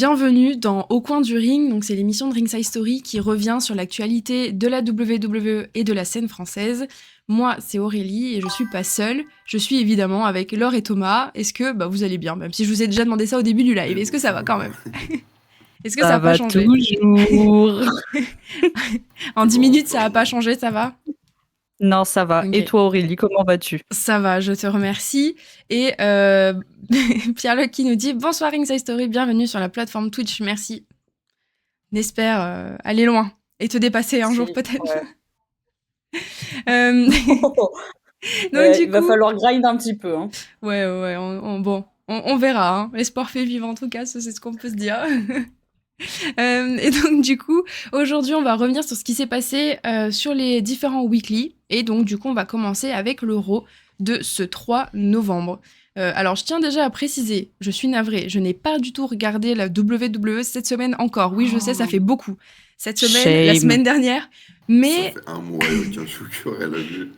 bienvenue dans Au coin du ring, donc c'est l'émission de Ringside Story qui revient sur l'actualité de la WWE et de la scène française. Moi, c'est Aurélie et je suis pas seule, je suis évidemment avec Laure et Thomas. Est-ce que vous allez bien, même si je vous ai déjà demandé ça au début du live, est-ce que ça va quand même? Est-ce que ça Ça a pas va changé? toujours. En 10 minutes, ça a pas changé, ça va? Non, ça va. Et Ok. toi, Aurélie, comment vas-tu? Ça va, je te remercie. Et Pierre-Luc qui nous dit bonsoir Ringside Story, bienvenue sur la plateforme Twitch, merci. N'espère aller loin et te dépasser un jour peut-être. Ouais. Euh, donc Ouais, du il va coup, falloir grind un petit peu. Hein. ouais, on verra. Hein. L'espoir fait vivre en tout cas, ça, c'est ce qu'on peut se dire. Et donc du coup, aujourd'hui, on va revenir sur ce qui s'est passé sur les différents weekly. Et donc du coup, on va commencer avec le Raw de ce 3 novembre. Alors, je tiens déjà à préciser, je suis navrée, je n'ai pas du tout regardé la WWE cette semaine encore. Oui, je sais, ça fait beaucoup. Cette semaine, la Shame. semaine dernière, Ça mais fait un mois et aucun chou qui aurait la vue.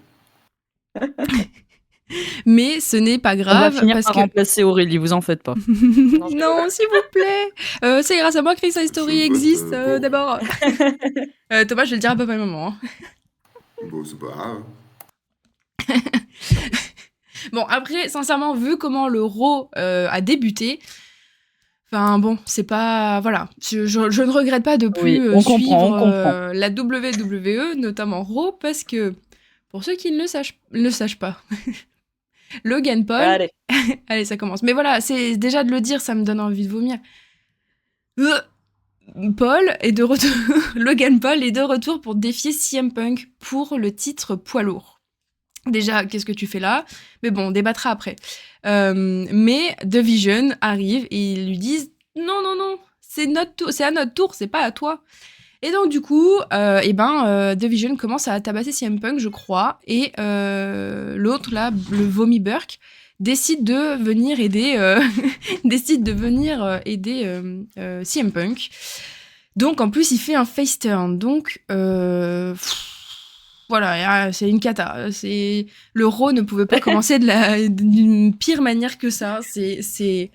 ce n'est pas On va grave finir parce par que remplacer Aurélie, vous en faites pas. non, s'il vous plaît. C'est grâce à moi que Ringside Story Je vote existe pour. d'abord. Thomas, je vais le dire à papa et maman. Hein. Bon, c'est pas grave. Bon, après, sincèrement, vu comment le Raw a débuté, enfin bon, c'est pas... Voilà, je ne regrette pas de plus Oui, on suivre comprend. la WWE, notamment Raw, parce que, pour ceux qui ne le sachent pas, Logan Paul... Allez. Allez, ça commence. Mais voilà, c'est déjà de le dire, ça me donne envie de vomir. Paul est de retour... Logan Paul est de retour pour défier CM Punk pour le titre poids lourd. Déjà, qu'est-ce que tu fais là? Mais bon, on débattra après. Mais The Vision arrive et ils lui disent non, c'est à notre tour, c'est pas à toi. Et donc du coup, The Vision commence à tabasser CM Punk, je crois, et l'autre là, le Vomi Burke, décide de venir aider, CM Punk. Donc en plus, il fait un face turn. Donc voilà, c'est une cata. Le Raw ne pouvait pas commencer d'une pire manière que ça. C'est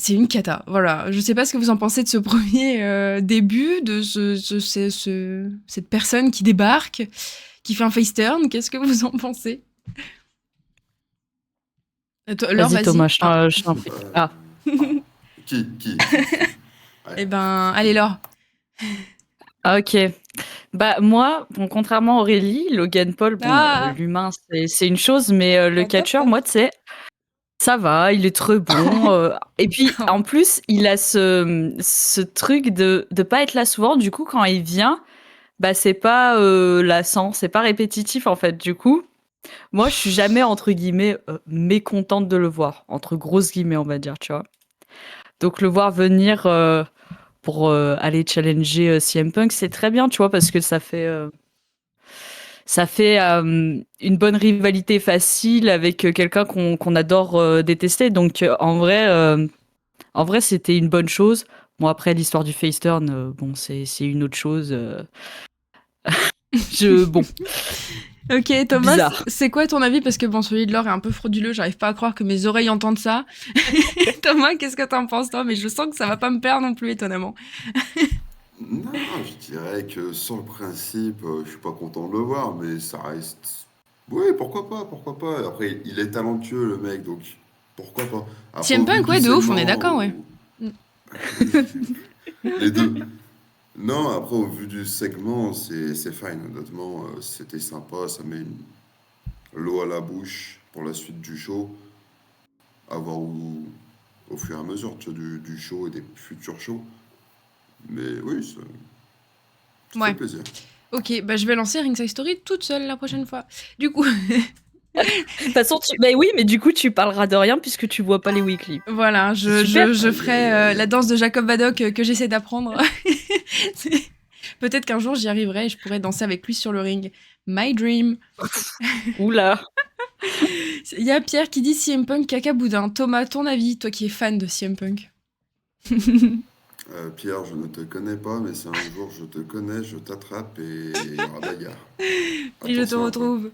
une cata. Voilà. Je sais pas ce que vous en pensez de ce premier début, de cette personne qui débarque, qui fait un face turn. Qu'est-ce que vous en pensez? Laure, Vas-y, Thomas, je t'en Euh, prie. Ah, Qui Eh ben, allez, Laure. ok. Bah moi, bon, contrairement à Aurélie, Logan Paul, bon, Ah l'humain, c'est une chose, mais le catcheur, moi, tu sais, ça va, il est très bon. Et puis, en plus, il a ce truc de pas être là souvent. Du coup, quand il vient, bah, c'est pas lassant, c'est pas répétitif, en fait. Du coup, moi, je suis jamais, entre guillemets, mécontente de le voir. Entre grosses guillemets, on va dire, tu vois. Donc, le voir venir pour aller challenger CM Punk, c'est très bien, tu vois, parce que ça fait une bonne rivalité facile avec quelqu'un qu'on adore détester. Donc en vrai, c'était une bonne chose. Bon, après l'histoire du face turn, bon, c'est une autre chose. Bon, Ok, Thomas, bizarre. c'est quoi ton avis? Parce que bon, celui de Laure est un peu frauduleux, j'arrive pas à croire que mes oreilles entendent ça. Thomas, qu'est-ce que t'en penses, toi? Mais je sens que ça va pas me plaire non plus, étonnamment. Non, je dirais que sur le principe, je suis pas content de le voir, mais ça reste. Oui, pourquoi pas. Après, il est talentueux, le mec, donc pourquoi pas. Après, CM au vu Punk, du ouais, de ouf, on est segment, d'accord, ouais. les deux. Non, après, au vu du segment, c'est fine, honnêtement, c'était sympa, ça met l'eau à la bouche pour la suite du show, à voir au fur et à mesure, tu vois, du show et des futurs shows. Mais oui, ça fait Ouais. plaisir. Ok, bah je vais lancer Ringside Story toute seule la prochaine fois. Du coup, De toute façon, bah oui, mais du coup, tu parleras de rien puisque tu vois pas les weekly. voilà, C'est super. je Aïe, ferai aïe, aïe. la danse de Jacob Haddock que j'essaie d'apprendre. C'est- Peut-être qu'un jour j'y arriverai et je pourrai danser avec lui sur le ring. My dream. Oula. Il y a Pierre qui dit CM Punk caca boudin. Thomas, ton avis, toi qui es fan de CM Punk? Pierre, je ne te connais pas, mais si un jour je te connais, je t'attrape et il y aura bagarre. Et je te Attention à toi. retrouve.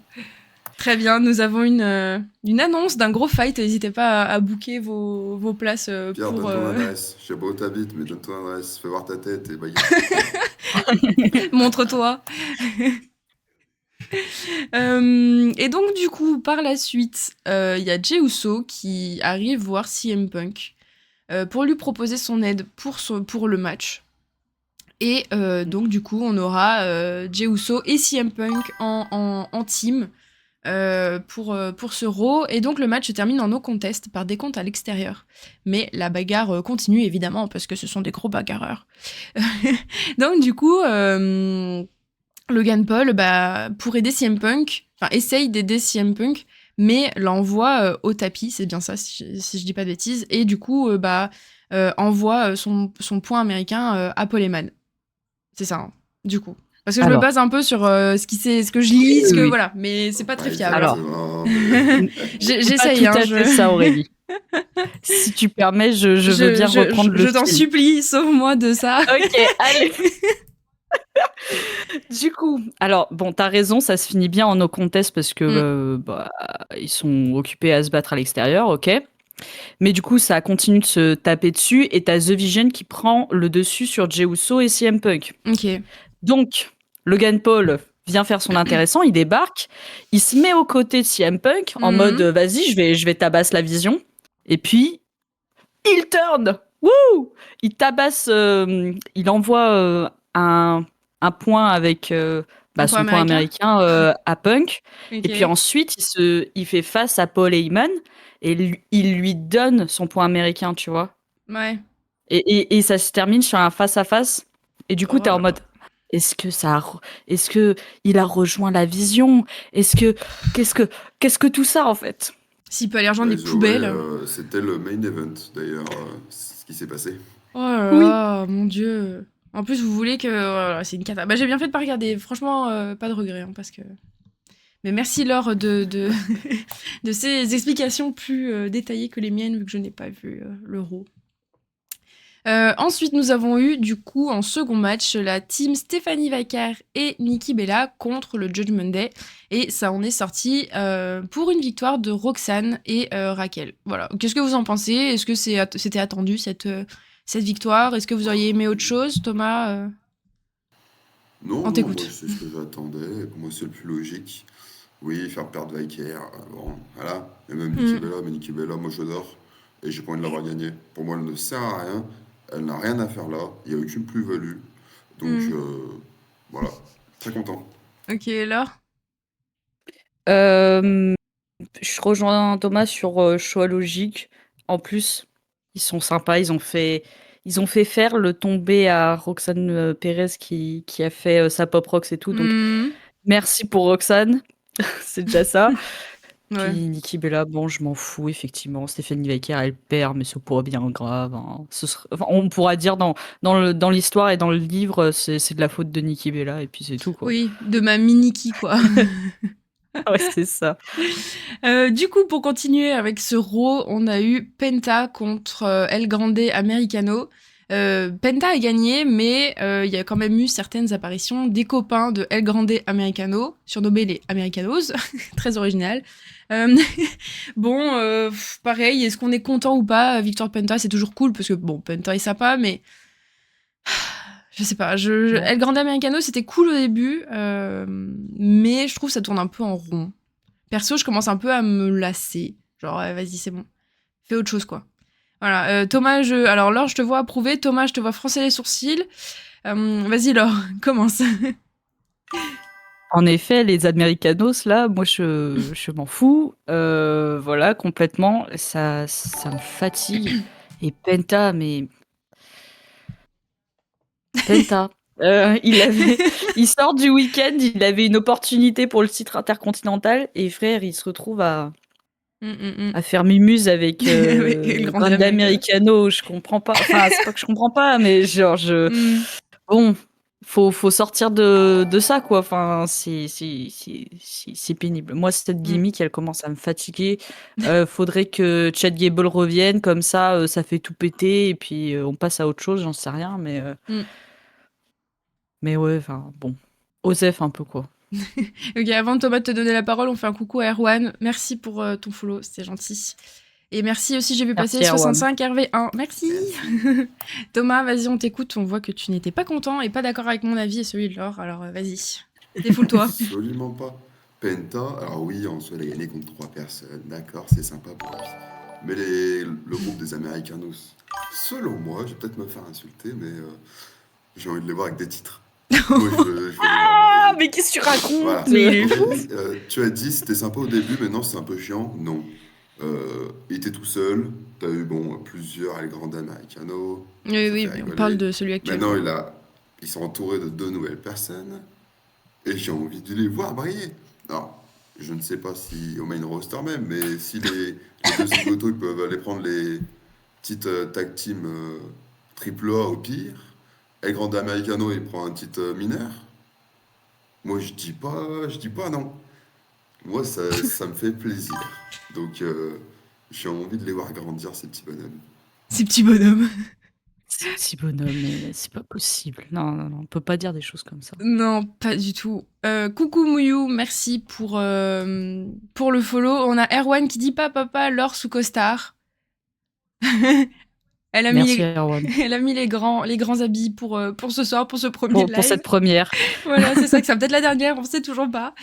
Très bien, nous avons une annonce d'un gros fight. N'hésitez pas à booker vos places Pierre, pour... donne ton adresse. Je sais pas où t'habites, mais donne ton adresse. Fais voir ta tête et baguette. Montre-toi. Et donc, du coup, par la suite, il y a Jey Uso qui arrive voir CM Punk pour lui proposer son aide pour le match. Et donc, du coup, on aura Jey Uso et CM Punk en team pour ce Raw. Et donc, le match se termine en no contest par décompte à l'extérieur. Mais la bagarre continue, évidemment, parce que ce sont des gros bagarreurs. Donc, du coup, Logan Paul, pour aider CM Punk, essaye d'aider CM Punk, mais l'envoie au tapis, c'est bien ça, si je dis pas de bêtises. Et du coup, envoie son point américain à Paul Heyman. C'est ça, hein, du coup. Parce que je me Alors, base un peu sur ce que je lis, oui, oui. voilà, mais c'est pas très Ouais, fiable. Alors, exactement, mais- J'essaye, pas hein, tout à fait ça, Aurélie. Si tu permets, je veux bien reprendre je le t'en fil. supplie, sauve-moi de ça. Ok, allez. Du coup, alors bon, t'as raison, ça se finit bien en no contest parce que ils sont occupés à se battre à l'extérieur, ok. Mais du coup, ça continue de se taper dessus et t'as The Vision qui prend le dessus sur Jey Uso et CM Punk. Ok. Donc, Logan Paul vient faire son intéressant, il débarque, il se met aux côtés de CM Punk en mode vas-y, je vais tabasser la vision. Et puis, il turn. Wouh! Il tabasse, il envoie un point avec Un point son point américain. américain à Punk. Ok. Et puis ensuite, il fait face à Paul Heyman et il lui donne son point américain, tu vois. Ouais. Et ça se termine sur un face-à-face. Et du coup, Oh t'es en là mode, est-ce que il a rejoint la vision? Qu'est-ce que tout ça, en fait? S'il peut aller rejoindre Ouais, des Zoé, poubelles. c'était le main event, d'ailleurs, ce qui s'est passé. Oh là Oui. là, mon Dieu. En plus, vous voulez que... oh là là, c'est une cata. J'ai bien fait de pas regarder. Franchement, pas de regret, hein, parce que... Mais merci Laure de ces explications plus détaillées que les miennes, vu que je n'ai pas vu l'Euro. Ensuite, nous avons eu, du coup, en second match, la team Stéphanie Vacar et Nikki Bella contre le Judgment Day. Et ça en est sorti pour une victoire de Roxane et Raquel. Voilà. Qu'est-ce que vous en pensez? Est-ce que c'était attendu, cette victoire? Est-ce que vous auriez aimé autre chose, Thomas? Non, On non, moi, t'écoute. c'est ce que j'attendais. Pour moi, c'est le plus logique. Oui, faire perdre Vicaire, bon, voilà. Et même Nikki Bella, mais Nikki Bella, moi, j'adore. Et j'ai pas envie de l'avoir gagnée. Pour moi, elle ne sert à rien. Elle n'a rien à faire là. Il n'y a aucune plus-value. Donc, voilà. Très content. Ok, Laure? Euh, je rejoins Thomas sur choix logique. En plus, ils sont sympas. Ils ont fait faire le tombé à Roxane Perez qui a fait sa pop rocks et tout. Donc, merci pour Roxane. C'est déjà ça. Puis Ouais. Nikki Bella, bon, je m'en fous, effectivement. Stéphanie Vaquer, elle perd, mais c'est pas bien grave, hein. Enfin, on pourra dire dans l'histoire et dans le livre, c'est de la faute de Nikki Bella, et puis c'est tout, quoi. Oui, de ma mini-Nikki, quoi. Ouais, c'est ça. Du coup, pour continuer avec ce Raw, on a eu Penta contre El Grande Americano. Penta a gagné, mais il y a quand même eu certaines apparitions des copains de El Grande Americano, surnommés les Americanos, très original. Pareil, est-ce qu'on est content ou pas? Victoire de Penta, c'est toujours cool, parce que bon, Penta est sympa, mais je sais pas, Non. El Grande Americano, c'était cool au début, mais je trouve que ça tourne un peu en rond. Perso, je commence un peu à me lasser. Genre, vas-y, c'est bon. Fais autre chose, quoi. Voilà. Thomas, alors Laure, je te vois approuver. Thomas, je te vois froncer les sourcils. Vas-y, Laure, commence. En effet, les Americanos, là, moi, je m'en fous. Voilà, complètement. Ça me fatigue. Et Penta, mais... Penta. Il sort du week-end, il avait une opportunité pour le titre intercontinental, et frère, il se retrouve à faire mimuse avec Avec El Grande Grande Americano. Americano. Je comprends pas. Enfin, c'est pas que je comprends pas, mais genre, bon, faut sortir de ça, quoi. Enfin, c'est pénible. Moi, cette gimmick, elle commence à me fatiguer. Faudrait que Chad Gable revienne, comme ça, ça fait tout péter, et puis on passe à autre chose, j'en sais rien, mais ouais, enfin, bon. Osef un peu, quoi. Ok, avant Thomas de te donner la parole, on fait un coucou à Erwan. Merci pour ton follow, c'était gentil. Et merci aussi, j'ai vu passer Merci, Erwan. 65 RV1. Merci. Thomas, vas-y, on t'écoute. On voit que tu n'étais pas content et pas d'accord avec mon avis et celui de Laure. Alors vas-y, défoule-toi. Absolument pas. Penta, alors oui, en soi, il a gagné contre 3 personnes, d'accord, c'est sympa pour lui. Mais le groupe des Americanos, selon moi, je vais peut-être me faire insulter, mais j'ai envie de les voir avec des titres. Moi, je veux les voir Ah, briller. mais qu'est-ce que tu racontes? Voilà. Mais il est En fou. fait, tu as dit c'était sympa au début, maintenant c'est un peu chiant. Non. Il était tout seul. T'as eu plusieurs El Grande Americano. Oui, Ça oui, fait mais on rigoler. parle de celui actuel. Maintenant, ils sont entourés de 2 nouvelles personnes. Et j'ai envie de les voir briller. Alors, je ne sais pas si au main roster même, mais si les deux Zigoto ils peuvent aller prendre les petites tag team triple A au pire, El Grande Americano il prend un titre mineur. Moi je dis pas non. Moi ça me fait plaisir. Donc j'ai envie de les voir grandir ces petits bonhommes. Ces petits bonhommes. C'est petit bonhomme, mais c'est pas possible. Non, non, non, on peut pas dire des choses comme ça. Non, pas du tout. Coucou Mouyou, merci pour le follow. On a Erwan qui dit pas papa, Laure sous costard. Elle a Merci, mis Erwan. elle a mis les grands habits pour ce soir, pour ce premier live. Pour cette première. Voilà, c'est ça, que ça peut-être la dernière, on sait toujours pas.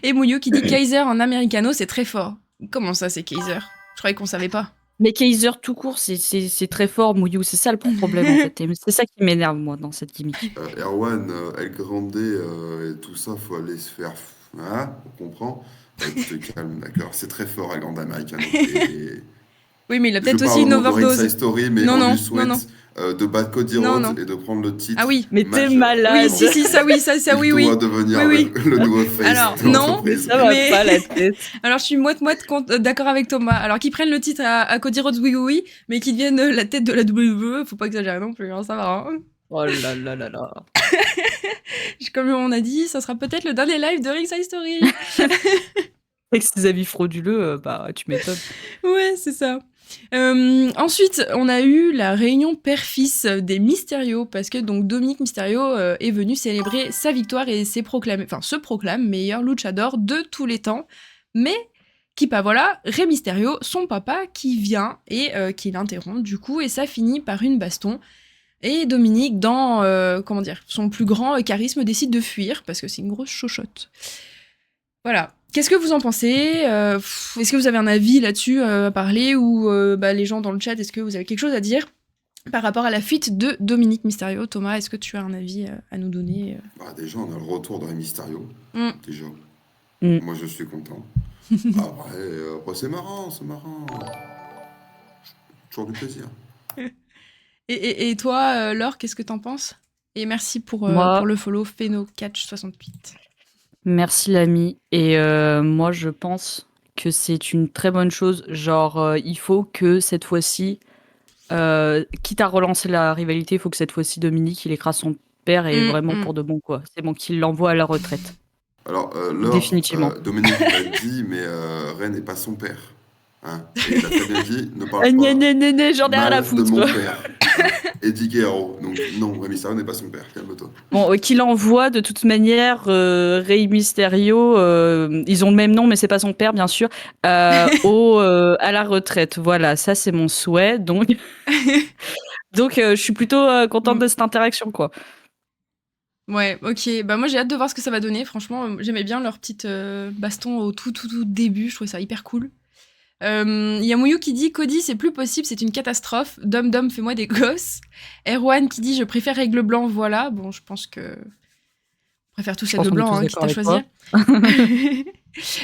Et Mouyou qui dit Kaiser en americano, c'est très fort. Comment ça, c'est Kaiser? Je croyais qu'on savait pas. Mais Kaiser tout court, c'est très fort, Mouyou. C'est ça le problème, en fait. Et c'est ça qui m'énerve, moi, dans cette gimmick. Erwan, El Grande et tout ça, faut aller se faire. Hein, on comprend. Tu te calmes, d'accord. C'est très fort, El Grande Americano. Et Oui, mais il a je peut-être parle aussi une au nom de overdose. Ringside Story, mais Non, on non, lui souhaite non, de battre Cody Non, Rhodes non. et de prendre le titre. Ah oui. Mais t'es majeur. malade. Oui, si, ça, oui, ça, Il oui, oui. doit devenir Oui, le nouveau face Alors, de non, l'entreprise. Ça va Mais- pas la tête. Alors, je suis moite-moite d'accord avec Thomas. Alors, qu'ils prennent le titre à Cody Rhodes, oui, oui, oui, mais qu'ils deviennent la tête de la WWE, faut pas exagérer non plus, hein, ça va. Hein. Oh là là là là. Comme on a dit, ça sera peut-être le dernier live de Ringside Story. Avec ses avis frauduleux, bah, tu m'étonnes. Ouais, c'est ça. Ensuite, on a eu la réunion père-fils des Mysterio, parce que donc Dominique Mysterio est venu célébrer sa victoire et se proclame meilleur luchador de tous les temps. Mais qui pas voilà, Rey Mysterio, son papa, qui vient et qui l'interrompt du coup, et ça finit par une baston. Et Dominique, dans son plus grand charisme, décide de fuir parce que c'est une grosse chochotte. Voilà. Qu'est-ce que vous en pensez? Est-ce que vous avez un avis là-dessus à parler, ou les gens dans le chat, est-ce que vous avez quelque chose à dire par rapport à la fuite de Dominique Mysterio? Thomas, est-ce que tu as un avis à nous donner? Déjà, on a le retour de Rey Mysterio. Mm. Déjà. Mm. Moi, je suis content. Après, c'est marrant. Toujours du plaisir. Et toi, Laure, qu'est-ce que t'en penses? Et merci pour Moi- le follow PhenoCatch68. Merci l'ami. Et moi, je pense que c'est une très bonne chose. Genre, il faut que cette fois-ci, quitte à relancer la rivalité, il faut que cette fois-ci Dominique, il écrase son père et vraiment pour de bon, quoi. C'est bon qu'il l'envoie à la retraite. Alors, Laure, Définitivement. Dominique l'a dit, mais Ray n'est pas son père. Hein. Et il a très bien dit, ne parle Ah, pas j'en ai rien à mal de foutre. mon père. Eddie Guerrero. Donc non, Rey Mysterio n'est pas son père, calme-toi. Bon, qu'il envoie de toute manière Rey Mysterio, ils ont le même nom, mais c'est pas son père, bien sûr, à la retraite. Voilà, ça c'est mon souhait. Donc, je suis plutôt contente de cette interaction, quoi. Ouais, ok. Bah moi j'ai hâte de voir ce que ça va donner. Franchement, j'aimais bien leur petite baston au tout début. Je trouvais ça hyper cool. Il y a Mouyou qui dit Cody, c'est plus possible, c'est une catastrophe. Dom Dom, fais-moi des gosses. Erwan qui dit je préfère règle blanc, voilà. Bon, je pense que on préfère tous être de blanc, hein, quitte à choisir.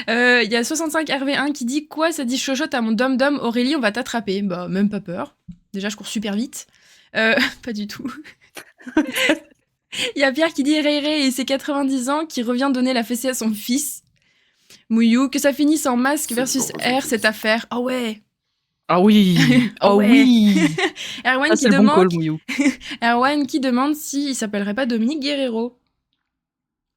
Il y a 65 RV1 qui dit quoi, ça dit chochotte à mon Dom Dom, Aurélie, on va t'attraper. Bah, même pas peur. Déjà, je cours super vite. Pas du tout. Il y a Pierre qui dit Ray Ray et ses 90 ans qui revient donner la fessée à son fils. Mouyou, que ça finisse en masque C'est versus pas R, possible. cette affaire. Ah ouais. Ah oui, Ah ouais. oui. Erwan, Ça, qui c'est le bon call, demande, Mouyou. Erwan qui demande s'il s'appellerait pas Dominique Guerrero.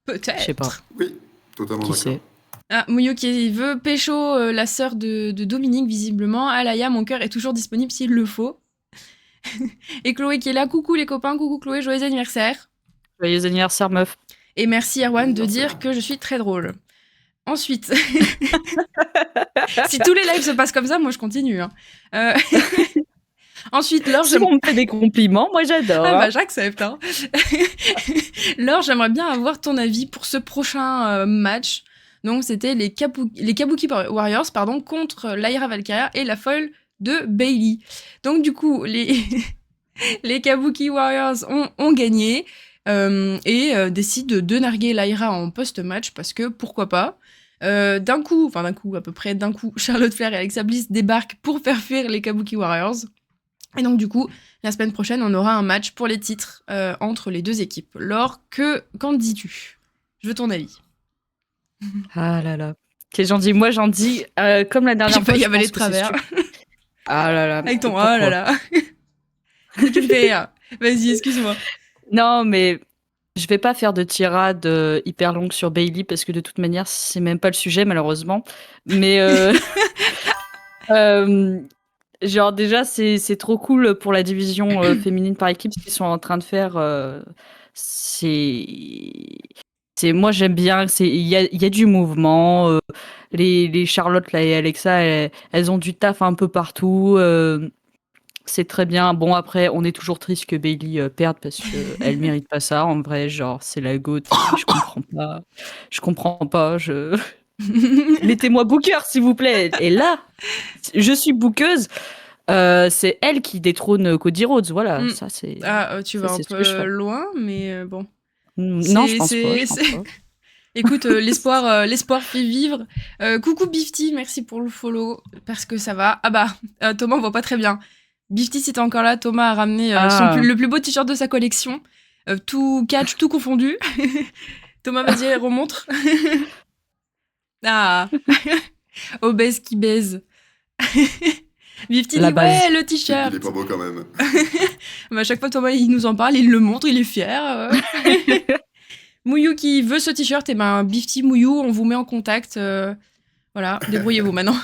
Peut-être. Je sais pas. Oui, totalement Qui d'accord. sait? Ah, Mouyou qui veut pécho la sœur de Dominique, visiblement. Alaya, mon cœur est toujours disponible s'il le faut. Et Chloé qui est là. Coucou les copains, coucou Chloé, joyeux anniversaire. Joyeux anniversaire, meuf. Et merci Erwan de Merci. dire que je suis très drôle. Ensuite, si tous les lives se passent comme ça, moi je continue. Hein. Ensuite, Laure, Si on me fait des compliments, moi j'adore. Ah hein. bah j'accepte. Hein. Laure, j'aimerais bien avoir ton avis pour ce prochain match. Donc c'était les Kabuki Warriors contre Lyra Valkyria et la folle de Bailey. Donc du coup, les Kabuki Warriors ont gagné et décident de narguer Lyra en post-match parce que pourquoi pas. D'un coup, Charlotte Flair et Alexa Bliss débarquent pour faire fuir les Kabuki Warriors. Et donc du coup, la semaine prochaine, on aura un match pour les titres entre les deux équipes. Laure, qu'en dis-tu? Je veux ton avis. Ah là là. Quel j'en dis. Moi j'en dis comme la dernière J'ai fois. failli je avaler pense de que c'est travers. stupide. Ah là là. Avec ton oh pourquoi là là. Tu me fais rire. Vas-y, excuse-moi. Non, mais je vais pas faire de tirade hyper longue sur Bailey parce que de toute manière, c'est même pas le sujet, malheureusement. Mais genre, déjà, c'est trop cool pour la division féminine par équipe ce qu'ils sont en train de faire. Moi, j'aime bien. Il y a du mouvement. Les Charlotte là, et Alexa, elles ont du taf un peu partout. C'est très bien. Bon, après, on est toujours triste que Bailey perde parce qu'elle mérite pas ça. En vrai, genre, c'est la GOAT. Je comprends pas. Je comprends pas. Mettez-moi Booker, s'il vous plaît. Et là, je suis bookeuse. C'est elle qui détrône Cody Rhodes. Voilà, ça, c'est. Ah, tu ça, vas un c'est ce que je peu fais. loin, mais bon. Non, je pense pas. Je pense pas. Écoute, l'espoir fait vivre. Coucou Bifty, merci pour le follow, parce que ça va. Ah bah, Thomas, on voit pas très bien. Bifty, si t'es encore là, Thomas a ramené le plus beau t-shirt de sa collection. Tout catch, tout confondu. Thomas, vas-y, remontre. Ah, obèse qui baise. Bifty La dit, base. ouais, le Il t-shirt. est pas beau quand même. À chaque fois, Thomas, il nous en parle, il le montre, il est fier. Mouyou qui veut ce t-shirt, et ben Bifty, Mouyou, on vous met en contact. Voilà, débrouillez-vous maintenant.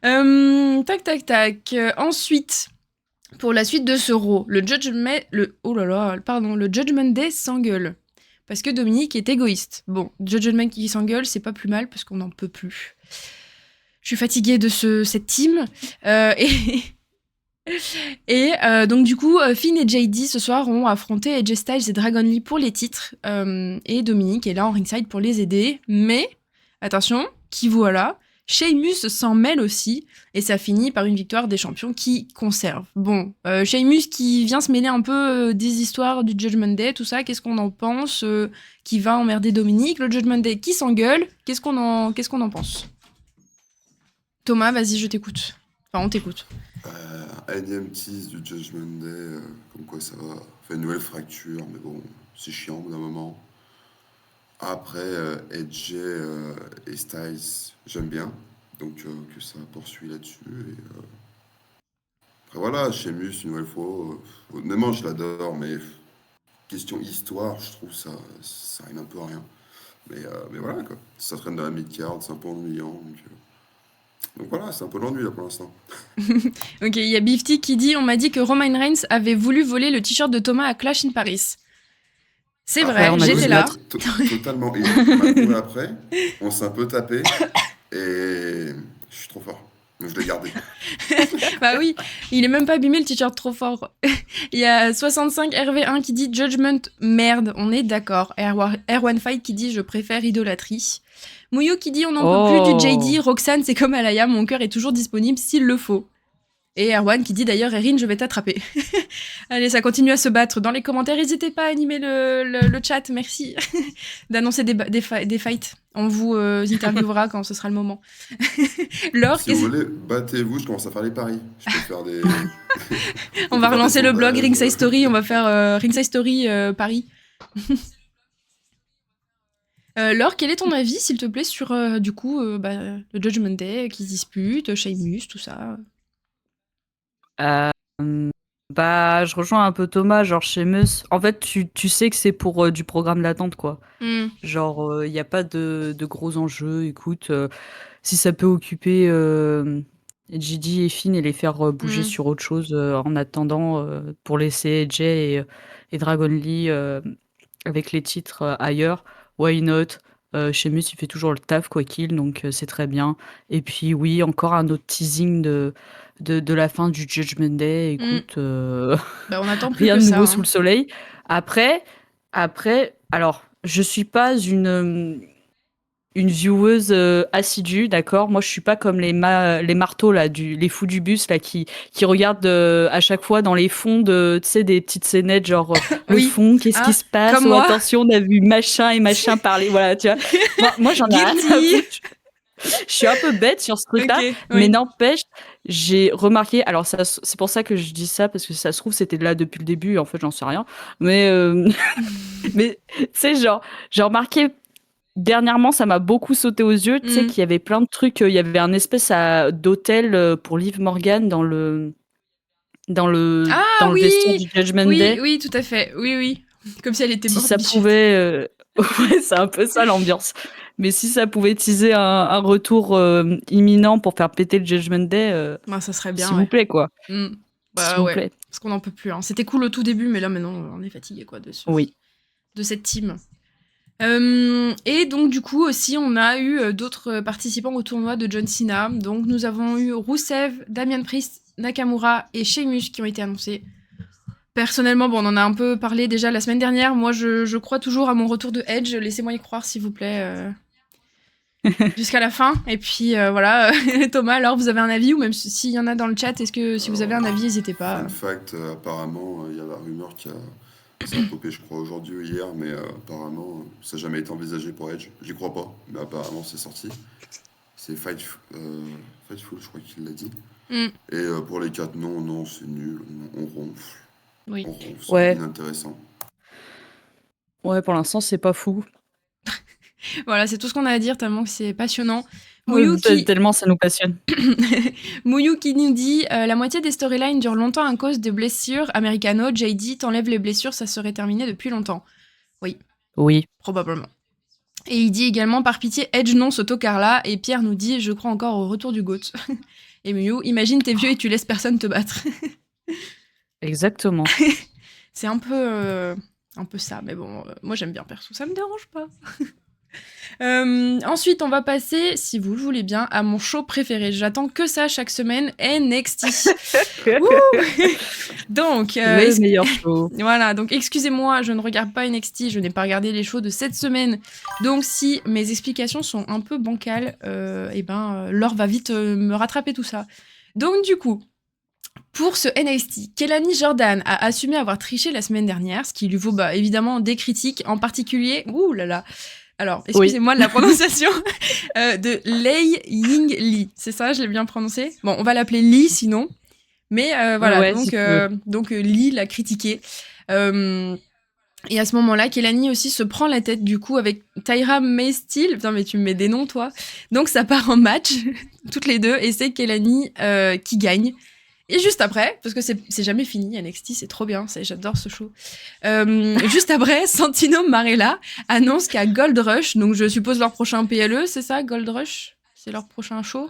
Tac. Ensuite, pour la suite de ce Raw, le Judgment Day s'engueule. Parce que Dominique est égoïste. Bon, Judgment qui s'engueule, c'est pas plus mal parce qu'on n'en peut plus. Je suis fatiguée de cette team. Et donc du coup, Finn et JD ce soir ont affronté AJ Styles et Dragon Lee pour les titres. Et Dominique est là en ringside pour les aider. Mais, attention, qui voilà, Sheamus s'en mêle aussi. Et ça finit par une victoire des champions qui conservent. Bon, Sheamus qui vient se mêler un peu des histoires du Judgment Day, tout ça, qu'est-ce qu'on en pense qui va emmerder Dominique, le Judgment Day qui s'engueule, qu'est-ce qu'on en pense? Thomas, vas-y, je t'écoute. Enfin, on t'écoute. Énième tease du Judgment Day, comme quoi ça va faire une nouvelle fracture, mais bon, c'est chiant au bout d'un moment. Après, Edge et Styles, j'aime bien, donc que ça poursuit là-dessus. Et, après voilà, Sheamus, une nouvelle fois, honnêtement je l'adore, mais question histoire, je trouve ça rime un peu à rien. Mais voilà quoi, ça traîne dans la mid-card, c'est un peu ennuyant. Donc voilà, c'est un peu l'ennui là pour l'instant. Ok, il y a Bifty qui dit, on m'a dit que Roman Reigns avait voulu voler le t-shirt de Thomas à Clash in Paris. C'est vrai, on a j'étais dû là. Totalement. Et il m'a trouvé après, on s'est un peu tapé, et je suis trop fort. Donc je l'ai gardé. Bah oui, il est même pas abîmé le t-shirt, trop fort. Il y a 65 RV1 qui dit Judgment, merde, on est d'accord. Erwan Fight qui dit je préfère idolâtrie. Mouyo qui dit on n'en peut plus du JD, Roxane c'est comme Alaya, mon cœur est toujours disponible s'il le faut. Et Erwan qui dit d'ailleurs Erin je vais t'attraper. Allez, ça continue à se battre. Dans les commentaires, n'hésitez pas à animer le chat, merci d'annoncer des fights. On vous interviewera quand ce sera le moment. Laure, Si vous voulez, battez-vous, je commence à faire les paris. Je peux faire des... on va relancer le blog Ringside Story, on va faire Ringside Story Paris. Laure, quel est ton avis, s'il te plaît, sur du coup le Judgment Day qui se dispute, Sheamus, tout ça? Je rejoins un peu Thomas, genre Sheamus. En fait, tu sais que c'est pour du programme d'attente, quoi. Genre, il n'y a pas de gros enjeux. Écoute, si ça peut occuper JD et Finn et les faire bouger sur autre chose en attendant pour laisser AJ et Dragon Lee avec les titres ailleurs. Why not? Sheamus, il fait toujours le taf, quoi qu'il, donc c'est très bien. Et puis, oui, encore un autre teasing de la fin du Judgment Day. Mm. Écoute, Bah, on attend plus rien que de ça. nouveau hein. sous le soleil. Après, alors, je suis pas une vieweuse assidue, d'accord. Moi, je suis pas comme les marteaux là, les fous du bus là qui regardent à chaque fois dans les fonds tu sais, des petites scénettes genre le Oui. fond, qu'est-ce qui Ah, se passe? comme Oh moi. attention, on a vu machin et machin parler, voilà, tu vois. Moi, j'en ai rien à Guilty. foutre. Je suis un peu bête sur ce truc-là, Ok, mais oui. n'empêche, j'ai remarqué. Alors c'est pour ça que je dis ça parce que ça se trouve c'était là depuis le début. En fait, j'en sais rien. Mais mais tu sais, genre j'ai remarqué. Dernièrement, ça m'a beaucoup sauté aux yeux, tu sais, Mm. qu'il y avait plein de trucs. Il y avait un espèce d'hôtel pour Liv Morgan Ah dans le vestiaire oui, du Judgment oui, Day. oui, tout à fait. Oui, oui. Comme si elle était Si morte, ça bichette. pouvait, ouais, c'est un peu ça l'ambiance. Mais si ça pouvait teaser un retour imminent pour faire péter le Judgment Day, Bah, ça serait bien, s'il vous ouais. plaît, quoi. Mm. S'il Bah vous ouais, plaît. parce qu'on n'en peut plus. hein. C'était cool au tout début, mais là maintenant, on est fatigué quoi Oui. de cette team. Et donc du coup aussi, on a eu d'autres participants au tournoi de John Cena. Donc nous avons eu Rusev, Damian Priest, Nakamura et Sheamus qui ont été annoncés. Personnellement, bon, on en a un peu parlé déjà la semaine dernière. Moi, je crois toujours à mon retour de Edge. Laissez-moi y croire, s'il vous plaît. Jusqu'à la fin. Et puis voilà, Thomas, alors vous avez un avis ou même s'il y en a dans le chat, est-ce que si vous avez un avis, n'hésitez pas. Fun fact, apparemment, il y a la rumeur ça a popé, je crois, aujourd'hui ou hier, mais apparemment, ça n'a jamais été envisagé pour Edge. J'y crois pas, mais apparemment, c'est sorti. C'est Fightful, je crois qu'il l'a dit. Mm. Et pour les 4, non, c'est nul. On ronfle. Oui. On ronfle, c'est Ouais. inintéressant. Ouais, pour l'instant, c'est pas fou. Voilà, c'est tout ce qu'on a à dire tellement que c'est passionnant. Ouais, Mouyou qui... tellement ça nous passionne. Mouyou qui nous dit la moitié des storylines durent longtemps à cause de blessures. Americano, JD, t'enlèves les blessures, ça serait terminé depuis longtemps. Oui. Probablement. Et il dit également par pitié, Edge non ce tocard-là. Et Pierre nous dit je crois encore au retour du GOAT. Et Mouyou, imagine t'es vieux et tu laisses personne te battre. Exactement. C'est un peu ça, mais bon, moi j'aime bien perso, ça me dérange pas. Ensuite, on va passer, si vous le voulez bien, à mon show préféré. J'attends que ça chaque semaine, NXT. Donc, Le meilleur show. voilà, donc excusez-moi, je ne regarde pas NXT, je n'ai pas regardé les shows de cette semaine. Donc si mes explications sont un peu bancales, Laure va vite me rattraper tout ça. Donc du coup, pour ce NXT, Kelani Jordan a assumé avoir triché la semaine dernière, ce qui lui vaut évidemment des critiques, en particulier, ouh là là, alors excusez-moi de la prononciation, de Lei Ying Lee. C'est ça, je l'ai bien prononcé? Bon, on va l'appeler Lee sinon. Mais voilà, Ouais, donc Lee l'a critiqué. Et à ce moment-là, Kelani aussi se prend la tête du coup avec Tyra May Steele. Putain, mais tu me mets des noms, toi. Donc ça part en match, toutes les deux, et c'est Kelani qui gagne. Et juste après, parce que c'est jamais fini, NXT, c'est trop bien, j'adore ce show. Juste après, Santino Marella annonce qu'à Gold Rush, donc je suppose leur prochain PLE, c'est ça, Gold Rush? C'est leur prochain show?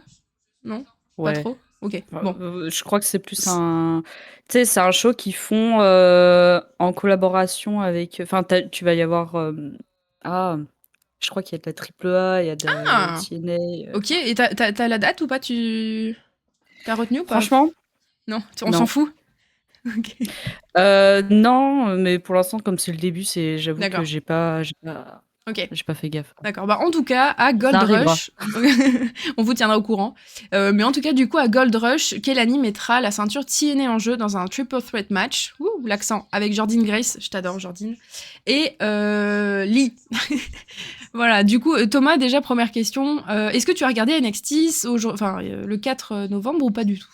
Non? Ouais. Pas trop? Ok, bon. Je crois que c'est plus un... Tu sais, c'est un show qu'ils font en collaboration avec... Enfin, tu vas y avoir... je crois qu'il y a de la AAA, il y a de la TNA. Ok, et t'as la date ou pas? T'as retenu ou pas? Franchement? Non, on s'en fout. Ok. Non, mais pour l'instant, comme c'est le début, j'avoue D'accord. que j'ai pas fait gaffe. D'accord. En tout cas, à Gold Rush, on vous tiendra au courant. Mais en tout cas, du coup, à Gold Rush, Kelani mettra la ceinture TNA en jeu dans un triple threat match. Ouh, l'accent. Avec Jordynne Grace. Je t'adore, Jordynne. Et Lee. Voilà. Du coup, Thomas, déjà, première question. Est-ce que tu as regardé NXT le 4 novembre ou pas du tout?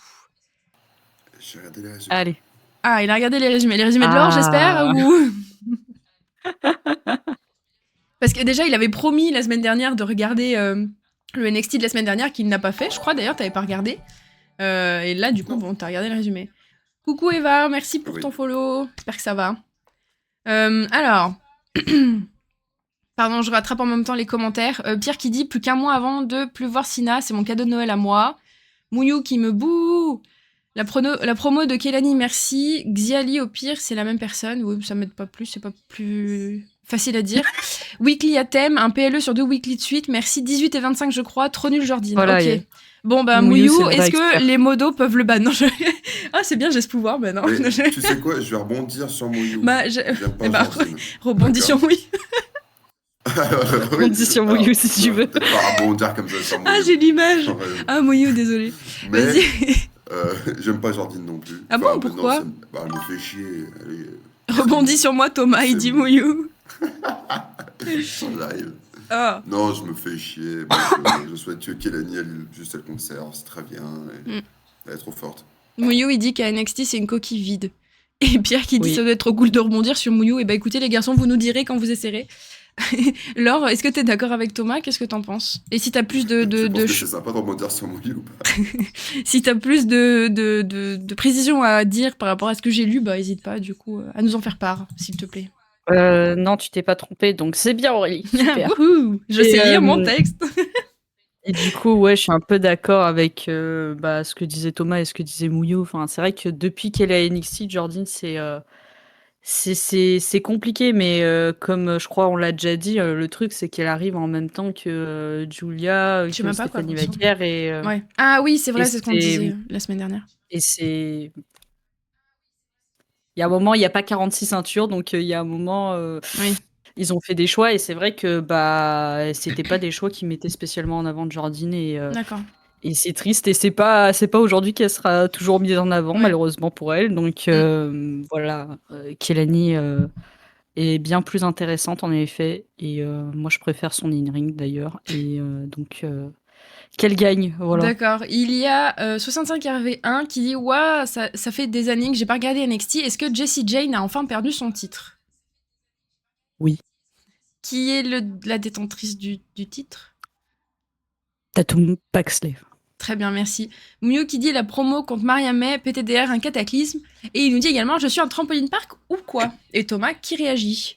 J'ai regardé les résumés. Allez. Ah, il a regardé les résumés. Les résumés de Laure, j'espère, ou... Parce que déjà, il avait promis la semaine dernière de regarder le NXT de la semaine dernière, qu'il n'a pas fait. Je crois d'ailleurs, t'avais pas regardé. Et là, du coup, bon, t'as regardé le résumé. Coucou Eva, merci pour ton follow. J'espère que ça va. Alors... Pardon, je rattrape en même temps les commentaires. Pierre qui dit, plus qu'un mois avant de plus voir Sina, c'est mon cadeau de Noël à moi. Mouyou qui me boue. La promo de Kelani, merci. Xiali, au pire, c'est la même personne. Oui, ça m'aide pas plus, c'est pas plus Facile à dire. Weekly à thème, un PLE sur 2 weekly de suite. Merci, 18 et 25, je crois. Trop nul, Jordine. Voilà, Ok. Bon, bah, Mouyou, c'est Mouyou, le est-ce vrai que expert. les modos peuvent le ban? Non, Ah, c'est bien, j'ai ce pouvoir, bah non. Mais tu sais quoi, je vais rebondir sur Mouyou. Bah, J'aime eh pas ben, Jordine. rebondis sur D'accord. oui. Rebondis sur Mouyou, si tu veux. Peut-être pas rebondir comme ça sur Ah, Mouyou. j'ai l'image. Ouais. Ah, Mouyou, désolé. Mais Vas-y. j'aime pas Jordine non plus. Ah bon, Enfin, pourquoi maintenant, elle me fait chier. Rebondis sur moi, Thomas, il C'est dit bon. Mouyou. J'arrive. Ah. Non, je me fais chier. Je souhaite que Kelani, juste elle conserve, c'est très bien. Mm. Elle est trop forte. Mouyou, il dit qu'à NXT, c'est une coquille vide. Et Pierre qui dit Oui. ça doit être trop cool de rebondir sur Mouyou. Et bah écoutez, les garçons, vous nous direz quand vous essaierez. Laure, est-ce que t'es d'accord avec Thomas? Qu'est-ce que t'en penses? Et si t'as plus Tu penses que c'est sympa de rebondir sur Mouyou ou pas? si t'as plus de précision à dire par rapport à ce que j'ai lu, bah hésite pas, du coup, à nous en faire part, s'il te plaît. Non, tu t'es pas trompé, donc c'est bien, Aurélie. Super. Wouhou, je Et, sais lire mon texte. Et du coup, ouais, je suis un peu d'accord avec ce que disait Thomas et ce que disait Mouyou. Enfin, c'est vrai que depuis qu'elle est à NXT, Jordine, c'est compliqué, mais comme je crois on l'a déjà dit, le truc c'est qu'elle arrive en même temps que Julia, Je sais que même pas à quoi Stephanie elle ressemble. Vaquer et Ouais. Ah oui, c'est vrai, et c'est ce qu'on c'est disait la semaine dernière. et c'est il y a un moment, il y a pas 46 ceintures, donc il y a un moment Oui. ils ont fait des choix et c'est vrai que bah c'était pas des choix qui mettaient spécialement en avant Jordine D'accord. et c'est triste et c'est pas aujourd'hui qu'elle sera toujours mise en avant Ouais. malheureusement pour elle. Donc voilà, Kelani est bien plus intéressante en effet et moi je préfère son in-ring d'ailleurs et donc qu'elle gagne, voilà. D'accord. Il y a 65 RV1 qui dit Ouah, ça fait des années que j'ai pas regardé NXT. Est-ce que Jessie Jane a enfin perdu son titre? Oui. Qui est la détentrice du titre? Tatum Paxley. Très bien, merci. Mouyou qui dit la promo contre Maria May, PTDR, un cataclysme. Et il nous dit également je suis un trampoline park ou quoi? Et Thomas qui réagit.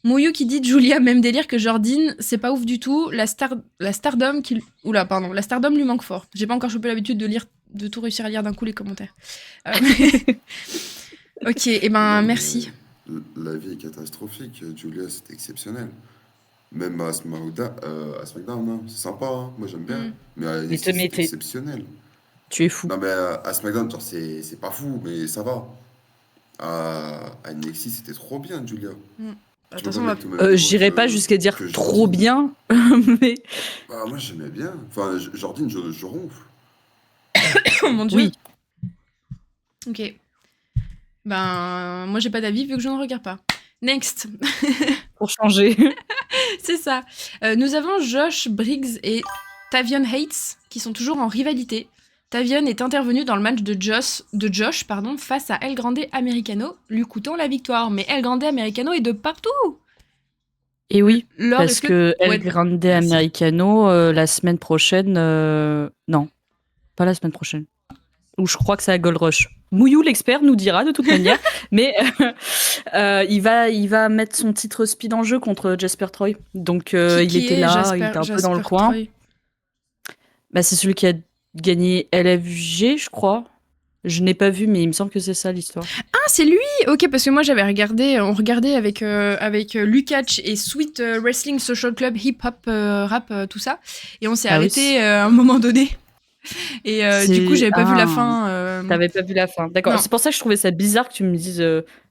Mouyou qui dit Julia, même délire que Jordine, c'est pas ouf du tout. La Stardom la Stardom lui manque fort. J'ai pas encore chopé l'habitude de tout réussir à lire d'un coup les commentaires. Ok, et ben merci. La vie est catastrophique. Julia, c'est exceptionnel. Même à SmackDown, hein, c'est sympa, hein, moi j'aime bien. Mais à NXT, c'est exceptionnel. Tu es fou. Non, mais à SmackDown, genre, c'est pas fou, mais ça va. À NXT, c'était trop bien, Julia. De Tu toute vois, façon, pas mettre le même J'irai niveau pas jusqu'à dire que trop Jordine. bien, mais Bah, moi j'aimais bien. Enfin, Jordine, je ronfle. oh mon dieu. oui. Ok. Ben, moi j'ai pas d'avis vu que je ne regarde pas. Next. Pour changer. C'est ça. Nous avons Josh Briggs et Tavion Hates qui sont toujours en rivalité. Tavion est intervenu dans le match de Josh face à El Grande Americano, lui coûtant la victoire. Mais El Grande Americano est de partout. Et oui, Laure, parce est-ce que El Ouais, Grande merci. Americano, la semaine prochaine, non, pas la semaine prochaine. Ou je crois que c'est à Gold Rush. Mouyou, l'expert, nous dira de toute manière. Mais il va mettre son titre speed en jeu contre Jasper Troy. Donc il était là, il était un peu dans le coin. Troy. Bah, c'est celui qui a gagné LFG, je crois. Je n'ai pas vu, mais il me semble que c'est ça l'histoire. Ah, c'est lui. Ok, parce que moi j'avais regardé, on regardait avec Lukács et Sweet Wrestling Social Club, hip hop, rap, tout ça, et on s'est arrêté à un moment donné. Et du coup, j'avais pas vu la fin. T'avais pas vu la fin, d'accord. Non. C'est pour ça que je trouvais ça bizarre que tu me dises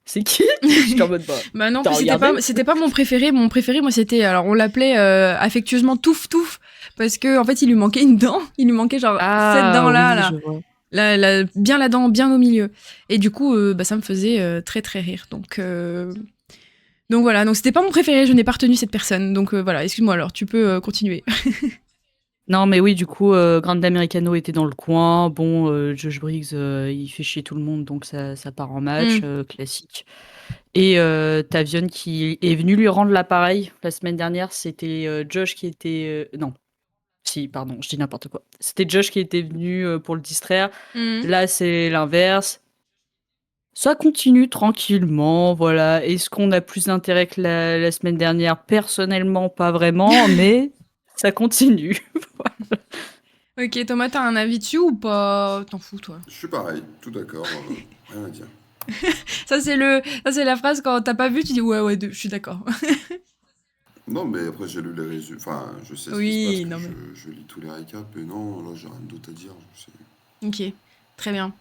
c'est qui. J'étais en mode bah non, t'as regardé c'était pas mon préféré. Mon préféré, moi, c'était, alors on l'appelait affectueusement Touf Touf parce que en fait, il lui manquait une dent. Il lui manquait genre cette dent là, oui, je vois. bien la dent, bien au milieu. Et du coup, ça me faisait très très rire. Donc voilà. Donc c'était pas mon préféré. Je n'ai pas retenu cette personne. Donc voilà. Excuse-moi. Alors tu peux continuer. Non, mais oui, du coup, Grande Americano était dans le coin. Bon, Josh Briggs, il fait chier tout le monde, donc ça part en match, classique. Et Tavion qui est venu lui rendre l'appareil la semaine dernière, c'était Josh qui était... non, si, pardon, je dis n'importe quoi. C'était Josh qui était venu pour le distraire. Là, c'est l'inverse. Ça continue tranquillement, voilà. Est-ce qu'on a plus d'intérêt que la semaine dernière? Personnellement, pas vraiment, mais ça continue. Ok, Thomas, t'as un avis dessus ou pas? T'en fous, toi? Je suis pareil, tout d'accord, rien à dire. Ça, c'est la phrase quand t'as pas vu, tu dis ouais, je suis d'accord. Non, mais après, j'ai lu les résumés. Enfin, je sais ce qui se passe, Oui, que non mais. je lis tous les récaps. Et non, là, j'ai rien d'autre à dire. Ok, très bien.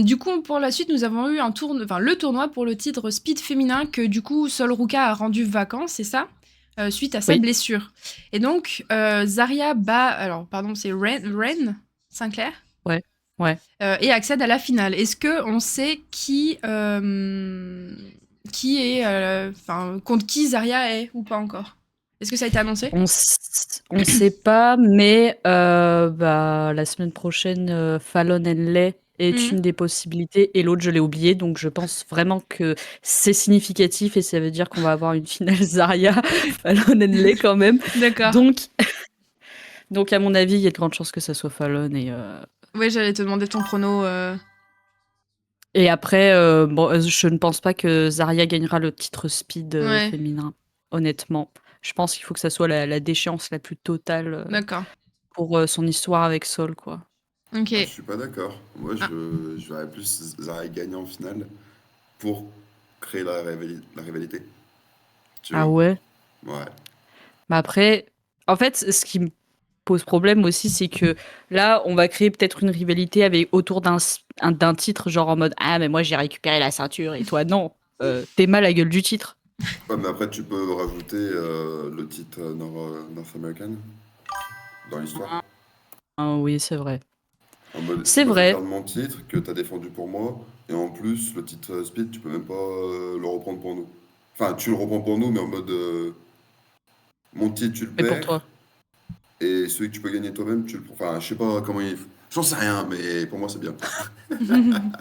Du coup, pour la suite, nous avons eu le tournoi pour le titre speed féminin que du coup Sol Ruka a rendu vacant, c'est ça. Suite à sa Oui. blessure. Et donc, Zarya bat, alors pardon, c'est Ren Sinclair Ouais. et accède à la finale. Est-ce que on sait qui est, contre qui Zarya est ou pas encore? Est-ce que ça a été annoncé? On sait pas, mais la semaine prochaine, Fallon Henley est Mhm. une des possibilités et l'autre, je l'ai oublié. Donc, je pense vraiment que c'est significatif et ça veut dire qu'on va avoir une finale Zarya Fallon Henley quand même. D'accord. Donc, à mon avis, il y a de grandes chances que ça soit Fallon Ouais, j'allais te demander ton prono. et après, je ne pense pas que Zarya gagnera le titre speed Ouais, féminin. Honnêtement, je pense qu'il faut que ça soit la déchéance la plus totale d'accord. pour son histoire avec Sol, quoi. Ok. Je suis pas d'accord. Moi, Ah, je verrais plus Zara gagner en finale pour créer la rivalité. Tu Ah vois? ouais? Ouais. Mais après, en fait, ce qui me pose problème aussi, c'est que là, on va créer peut-être une rivalité autour d'un titre, genre en mode ah, mais moi j'ai récupéré la ceinture et toi non. T'es mal à la gueule du titre. Ouais, mais après, tu peux rajouter le titre North American dans l'histoire. Ah oui, c'est vrai. En mode, tu C'est m'as fait vrai. perdre mon titre que tu as défendu pour moi. Et en plus, le titre Speed, tu peux même pas le reprendre pour nous. Enfin, tu le reprends pour nous, mais en mode mon titre, tu le Mais pour perds. toi. Et celui que tu peux gagner toi-même, tu le prends. Enfin, je sais pas comment il. J'en sais rien, mais pour moi, c'est bien.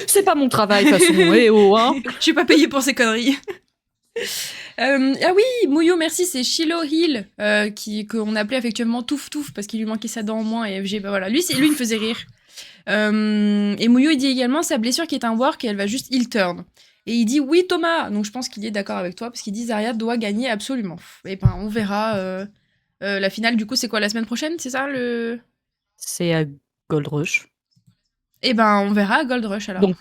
C'est pas mon travail, de toute façon. Eh oh, hein. je suis pas payée pour ces conneries. Ah oui, Mouyo, merci, c'est Shiloh Hill, qu'on appelait affectueusement Touf Touf parce qu'il lui manquait sa dent en moins et FG, bah voilà, lui, il me faisait rire. Et Mouyo, il dit également sa blessure qui est un work et elle va juste heel turn. Et il dit oui, Thomas, donc je pense qu'il est d'accord avec toi parce qu'il dit Zarya doit gagner absolument. Et ben, on verra. La finale, du coup, c'est quoi la semaine prochaine, c'est ça le. C'est à Gold Rush. Et ben, on verra à Gold Rush alors. Donc,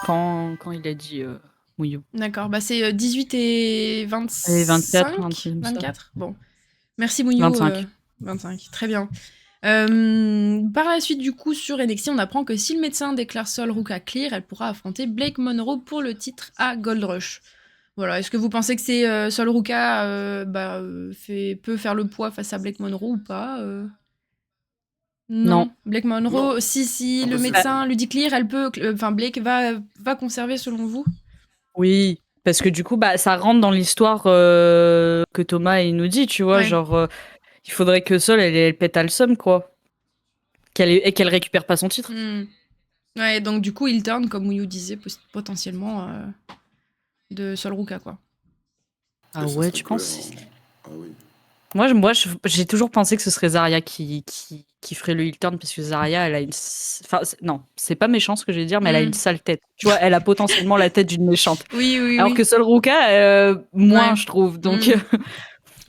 quand il a dit Mouillou. D'accord, bah c'est 18 et Et 24, un 25 truc comme ça. 24. Bon. Merci Mounio. 25. 25, très bien. Par la suite, du coup, sur NXT, on apprend que si le médecin déclare Sol Ruka clear, elle pourra affronter Blake Monroe pour le titre à Gold Rush. Voilà, est-ce que vous pensez que c'est Sol Ruka peut faire le poids face à Blake Monroe ou pas Non. Non. Blake Monroe, Non. si le Impossible. médecin lui dit clear, elle peut. Enfin, Blake va conserver selon vous. Oui, parce que du coup, ça rentre dans l'histoire que Thomas il nous dit, tu vois, Ouais. genre, il faudrait que Sol, elle pète à le seum, quoi. Et qu'elle récupère pas son titre. Hmm. Ouais, donc du coup, il turn, comme Wuyu disait, potentiellement de Sol Ruka, quoi. Ah Et ça ouais, serait tu penses? cohérent. Ah oui. J'ai toujours pensé que ce serait Zarya qui ferait le heel turn, parce que Zarya, elle a enfin, non, c'est pas méchant ce que je vais dire, mais elle a une sale tête. Tu vois, elle a potentiellement la tête d'une méchante. Oui, oui, Alors oui. que Sol Ruka, moins, Ouais. je trouve. Donc,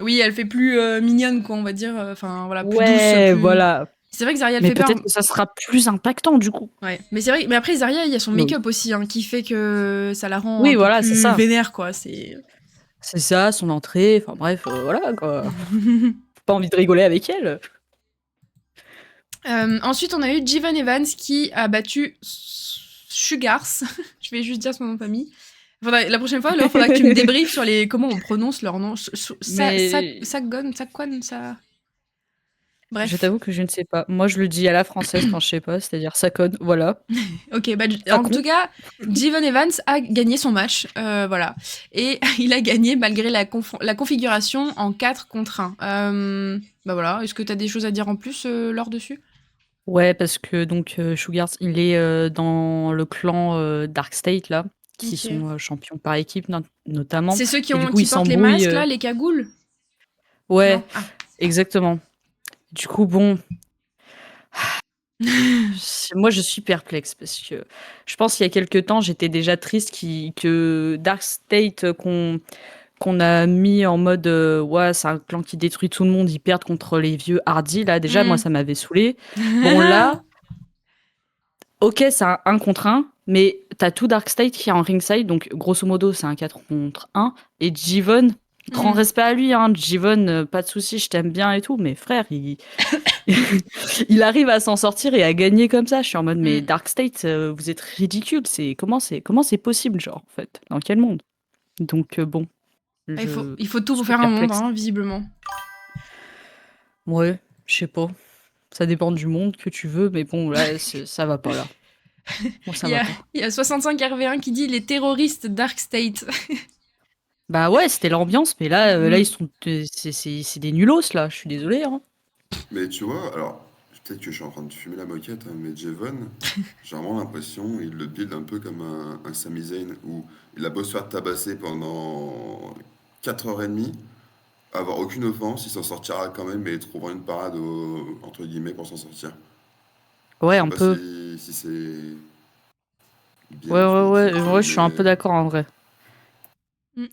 Oui, elle fait plus mignonne, quoi, on va dire. Enfin, voilà, plus douce, ouais, plus. voilà. C'est vrai que Zarya, elle Mais fait peur. peut-être que ça sera plus impactant, du coup. Ouais. Mais c'est vrai. Mais après, Zarya, il y a son Donc, make-up aussi, hein, qui fait que ça la rend un oui, peu voilà, c'est plus ça. vénère, quoi. C'est. C'est ça, son entrée, enfin bref, voilà quoi. Pas envie de rigoler avec elle. Ensuite, on a eu Jivan Evans qui a battu Sugars. Je vais juste dire son nom de famille. La prochaine fois, il faudra que tu me débriefes sur comment on prononce leur nom. Mais Sakwan, ça. je Bref. t'avoue que je ne sais pas. Moi, je le dis à la française quand je sais pas, c'est-à-dire ça conne, voilà. Ok, en Facon. tout cas, Jivan Evans a gagné son match. Voilà. Et il a gagné malgré la configuration en 4 contre 1. Bah voilà. Est-ce que tu as des choses à dire en plus, Laure, dessus? Ouais, parce que donc Sugars, il est dans le clan Dark State là, qui Ok. sont champions par équipe notamment. C'est ceux Et du coup, qui ils portent les s'embrouillent. masques, là, les cagoules? Non? Ouais, Ah. exactement. Du coup, bon, moi je suis perplexe parce que je pense qu'il y a quelques temps, j'étais déjà triste que Dark State qu'on a mis en mode ouais, c'est un clan qui détruit tout le monde, ils perdent contre les vieux hardis. Là, déjà, moi, ça m'avait saoulé. Bon, là, ok, c'est un contre un, mais t'as tout Dark State qui est en ringside, donc grosso modo, c'est un 4 contre 1. Et Jivon, grand respect à lui, hein. Jivon, pas de souci, je t'aime bien et tout, mais frère, il arrive à s'en sortir et à gagner comme ça. Je suis en mode, mais Dark State, vous êtes ridicule. Comment c'est possible, genre, en fait? Dans quel monde? Donc, bon. Il faut tout pour suis faire un monde, perplexe. hein, visiblement. Ouais, je sais pas. Ça dépend du monde que tu veux, mais bon, là, ça va pas, là. Bon, ça va pas. Il y a 65 RV1 qui dit les terroristes Dark State. Bah ouais, c'était l'ambiance, mais là, là ils sont, c'est des nulos, là. Je suis désolée, hein. Mais tu vois, alors, peut-être que je suis en train de fumer la moquette, hein, mais Jevon, j'ai vraiment l'impression, il le build un peu comme un Sami Zayn, où il a beau se faire tabasser pendant 4h30, avoir aucune offense, il s'en sortira quand même, mais il trouvera une parade, entre guillemets, pour s'en sortir. Je Ouais, sais un pas peu. si c'est bien Ouais, expliqué, je suis un peu mais d'accord, en vrai. Mm.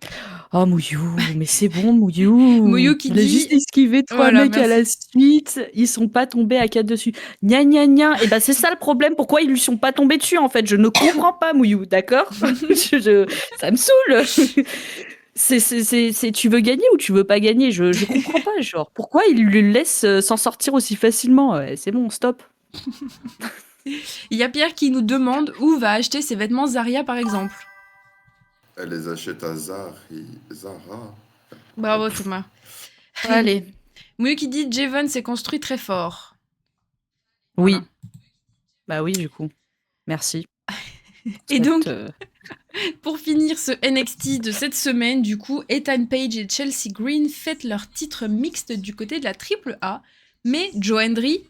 Oh, Mouyou, mais c'est bon, Mouyou. Mouyou qui Il a dit... juste esquivé 3 Voilà, mecs à la merci. suite. Ils sont pas tombés à 4 dessus. Gna gna gna. Et bah, c'est ça le problème. Pourquoi ils lui sont pas tombés dessus, en fait? Je ne comprends pas, Mouyou, d'accord? Ça me saoule. Tu veux gagner ou tu veux pas gagner? Je comprends pas, genre. Pourquoi il lui laisse s'en sortir aussi facilement? Ouais, c'est bon, stop. Il y a Pierre qui nous demande où va acheter ses vêtements Zaria, par exemple. elle les achète à Zara. Bravo, Thomas. Allez. Mouyou qui dit Jevon s'est construit très fort. Oui. Voilà. Bah oui, du coup. Merci. Et donc, pour finir ce NXT de cette semaine, du coup, Ethan Page et Chelsea Green fêtent leur titre mixte du côté de la AAA, mais Joe Hendry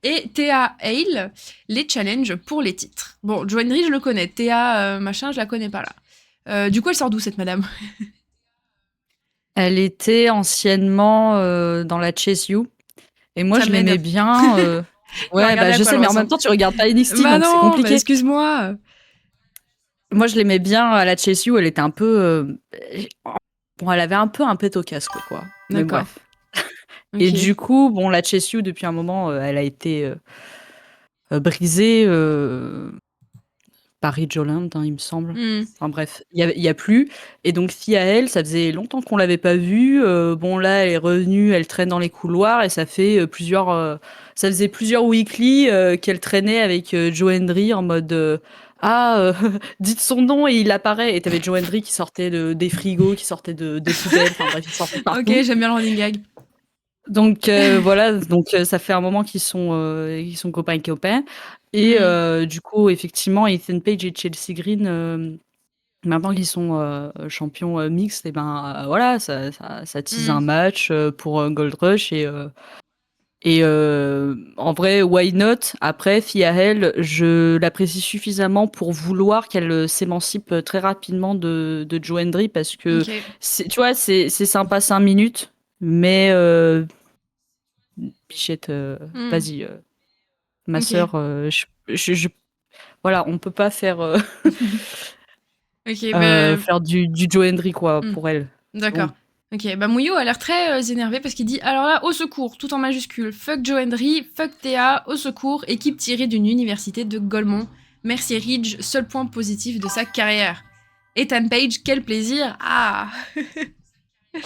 et Thea Hale les challenge pour les titres. Bon, Joe Hendry, je le connais. Thea, machin, je la connais pas là. Du coup, elle sort d'où, cette madame? Elle était anciennement dans la Chase You. Et moi, Ça je m'aide. l'aimais bien. Ouais, bah, je sais, mais en même temps, tu regardes pas NXT, Bah donc c'est non, compliqué. bah excuse-moi. Moi, je l'aimais bien à la Chase You. Elle était un peu. Bon, elle avait un peu un pet au casque, quoi. Mais D'accord. bref. Ok. Et du coup, bon, la Chase You, depuis un moment, elle a été brisée par Ridge Holland, hein, il me semble. Enfin bref, il y a plus. Et donc, Thea Hale, ça faisait longtemps qu'on l'avait pas vue. Bon, là, elle est revenue, elle traîne dans les couloirs et ça fait ça faisait plusieurs weekly qu'elle traînait avec Joe Hendry en mode dites son nom et il apparaît. Et t'avais Joe Hendry qui sortait des frigos, qui sortait des poubelles. Enfin bref, il sortait partout. Ok, j'aime bien le running gag. Donc voilà, donc ça fait un moment qu'ils sont copains. Et du coup, effectivement, Ethan Page et Chelsea Green, maintenant qu'ils sont champions mixtes, et ben voilà, ça tease un match pour Gold Rush et en vrai, why not? Après, Thea Hale, je l'apprécie suffisamment pour vouloir qu'elle s'émancipe très rapidement de Joe Hendry parce que tu vois, c'est sympa 5 minutes, mais Bichette, vas-y, ma sœur, voilà, on peut pas faire faire du Joe Hendry quoi pour elle. D'accord. Ok, bah Mouillot a l'air très énervé parce qu'il dit alors là, au secours, tout en majuscule, fuck Joe Hendry, fuck Théa, au secours, équipe tirée d'une université de Golemont. Merci Ridge, seul point positif de sa carrière. Ethan Page, quel plaisir. Ah.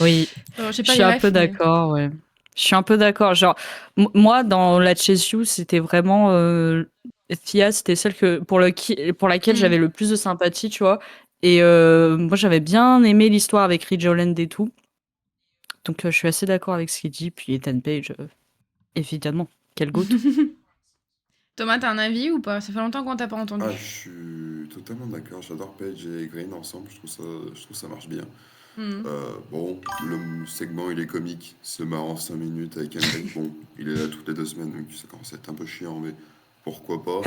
Oui, Alors, je suis un peu d'accord, ouais. Je suis un peu d'accord. Genre, moi, dans la Chase You, c'était vraiment Thea, c'était celle pour laquelle j'avais le plus de sympathie, tu vois. Et moi, j'avais bien aimé l'histoire avec Ridge Holland et tout. Donc, je suis assez d'accord avec ce qu'il dit. Puis Ethan Page, évidemment, quel goût. Thomas, t'as un avis ou pas? Ça fait longtemps qu'on t'a pas entendu. Ah, je suis totalement d'accord. J'adore Page et Green ensemble. Je trouve ça marche bien. Bon, le segment il est comique, c'est marrant 5 minutes avec un mec, bon, il est là toutes les 2 semaines, donc ça commence à être un peu chiant, mais pourquoi pas.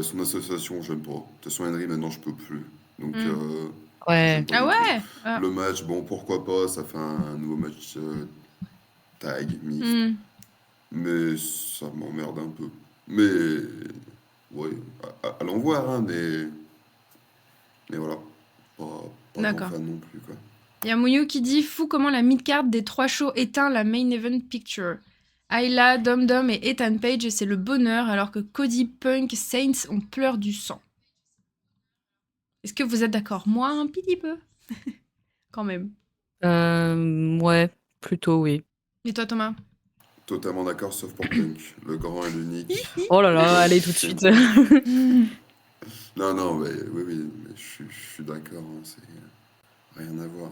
Son association, j'aime pas. De toute façon, Henry, maintenant, je peux plus. Donc, ouais. Ah ouais. Le match, bon, pourquoi pas, ça fait un nouveau match tag, mixte. Mais ça m'emmerde un peu. Mais, ouais, allons voir, hein, mais voilà. Pas grand fan non plus, quoi. Il y a Mouillou qui dit fou comment la mid-card des 3 shows éteint la main event picture. Ayla, Dom Dom et Ethan Page, c'est le bonheur alors que Cody, Punk, Saints, on pleure du sang. Est-ce que vous êtes d'accord? Moi, un petit peu. Quand même. Ouais, plutôt oui. Et toi, Thomas? Totalement d'accord, sauf pour Punk, le grand et l'unique. Oh là là, allez tout de suite. Non, non, mais oui, oui, mais je suis d'accord, hein, c'est rien à voir.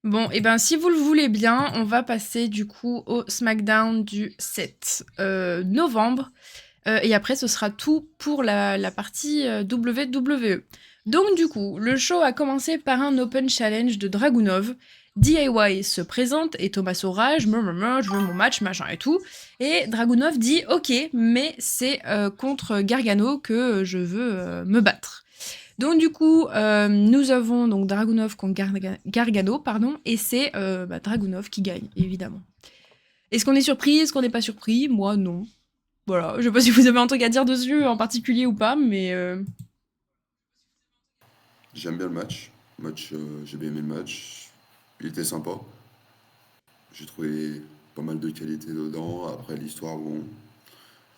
Bon, et ben si vous le voulez bien, on va passer du coup au SmackDown du 7 novembre. Et après, ce sera tout pour la partie WWE. Donc du coup, le show a commencé par un Open Challenge de Dragunov. DIY se présente et Thomas Saura, je veux mon match, machin et tout. Et Dragunov dit ok, mais c'est contre Gargano que je veux me battre. Donc du coup, nous avons donc Dragunov contre Gargano, pardon, et c'est Dragunov qui gagne, évidemment. Est-ce qu'on est surpris? Est-ce qu'on n'est pas surpris? Moi, non. Voilà, je sais pas si vous avez un truc à dire dessus en particulier ou pas, mais... J'aime bien le match. J'ai bien aimé le match. Il était sympa. J'ai trouvé pas mal de qualité dedans. Après, l'histoire, bon.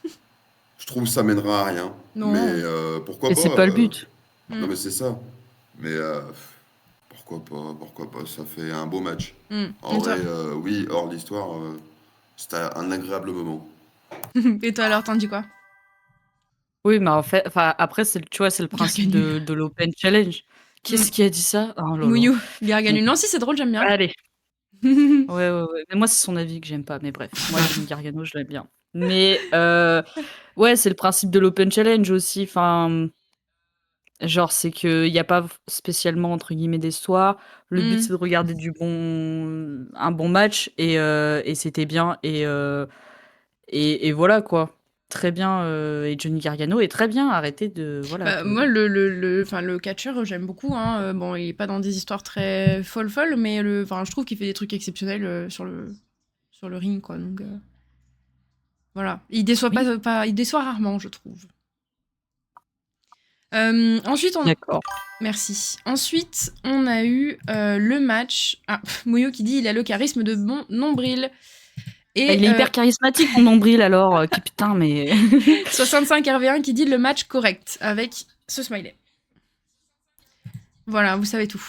Je trouve que ça mènera à rien. Non. Mais pourquoi Et pas c'est pas le but. Non, mais c'est ça. Mais pourquoi pas? Pourquoi pas? Ça fait un beau match. En Et toi, vrai, oui, hors l'histoire, c'était un agréable moment. et toi alors, t'en dis quoi? Oui, mais en fait, enfin, après, tu vois, c'est le principe Garganu. de l'Open Challenge. Qui a dit ça? Oh là là. Mouillou, Garganu. Bon, Non, si c'est drôle, j'aime bien. allez. Ouais, ouais, ouais. Mais moi, c'est son avis que j'aime pas. Mais bref, moi, Johnny Gargano, je l'aime bien. Mais ouais, c'est le principe de l'Open Challenge aussi. Enfin, genre, c'est qu'il n'y a pas spécialement, entre guillemets, d'histoire. Le but, c'est de regarder un bon match et c'était bien. Et voilà, quoi. Très bien. Et Johnny Gargano est très bien. Arrêtez de. Voilà. Bah, moi, le catcheur, j'aime beaucoup. Hein. Bon, il est pas dans des histoires très folles, mais je trouve qu'il fait des trucs exceptionnels sur le ring, quoi. Donc, voilà. Il déçoit Oui, il déçoit rarement, je trouve. Ensuite, d'accord. Merci. Ensuite, on a eu le match. Ah, Moyo qui dit il a le charisme de mon nombril. Et Il est hyper charismatique, mon nombril, alors. Putain, mais. 65 RV1 qui dit le match correct avec ce smiley. Voilà, vous savez tout.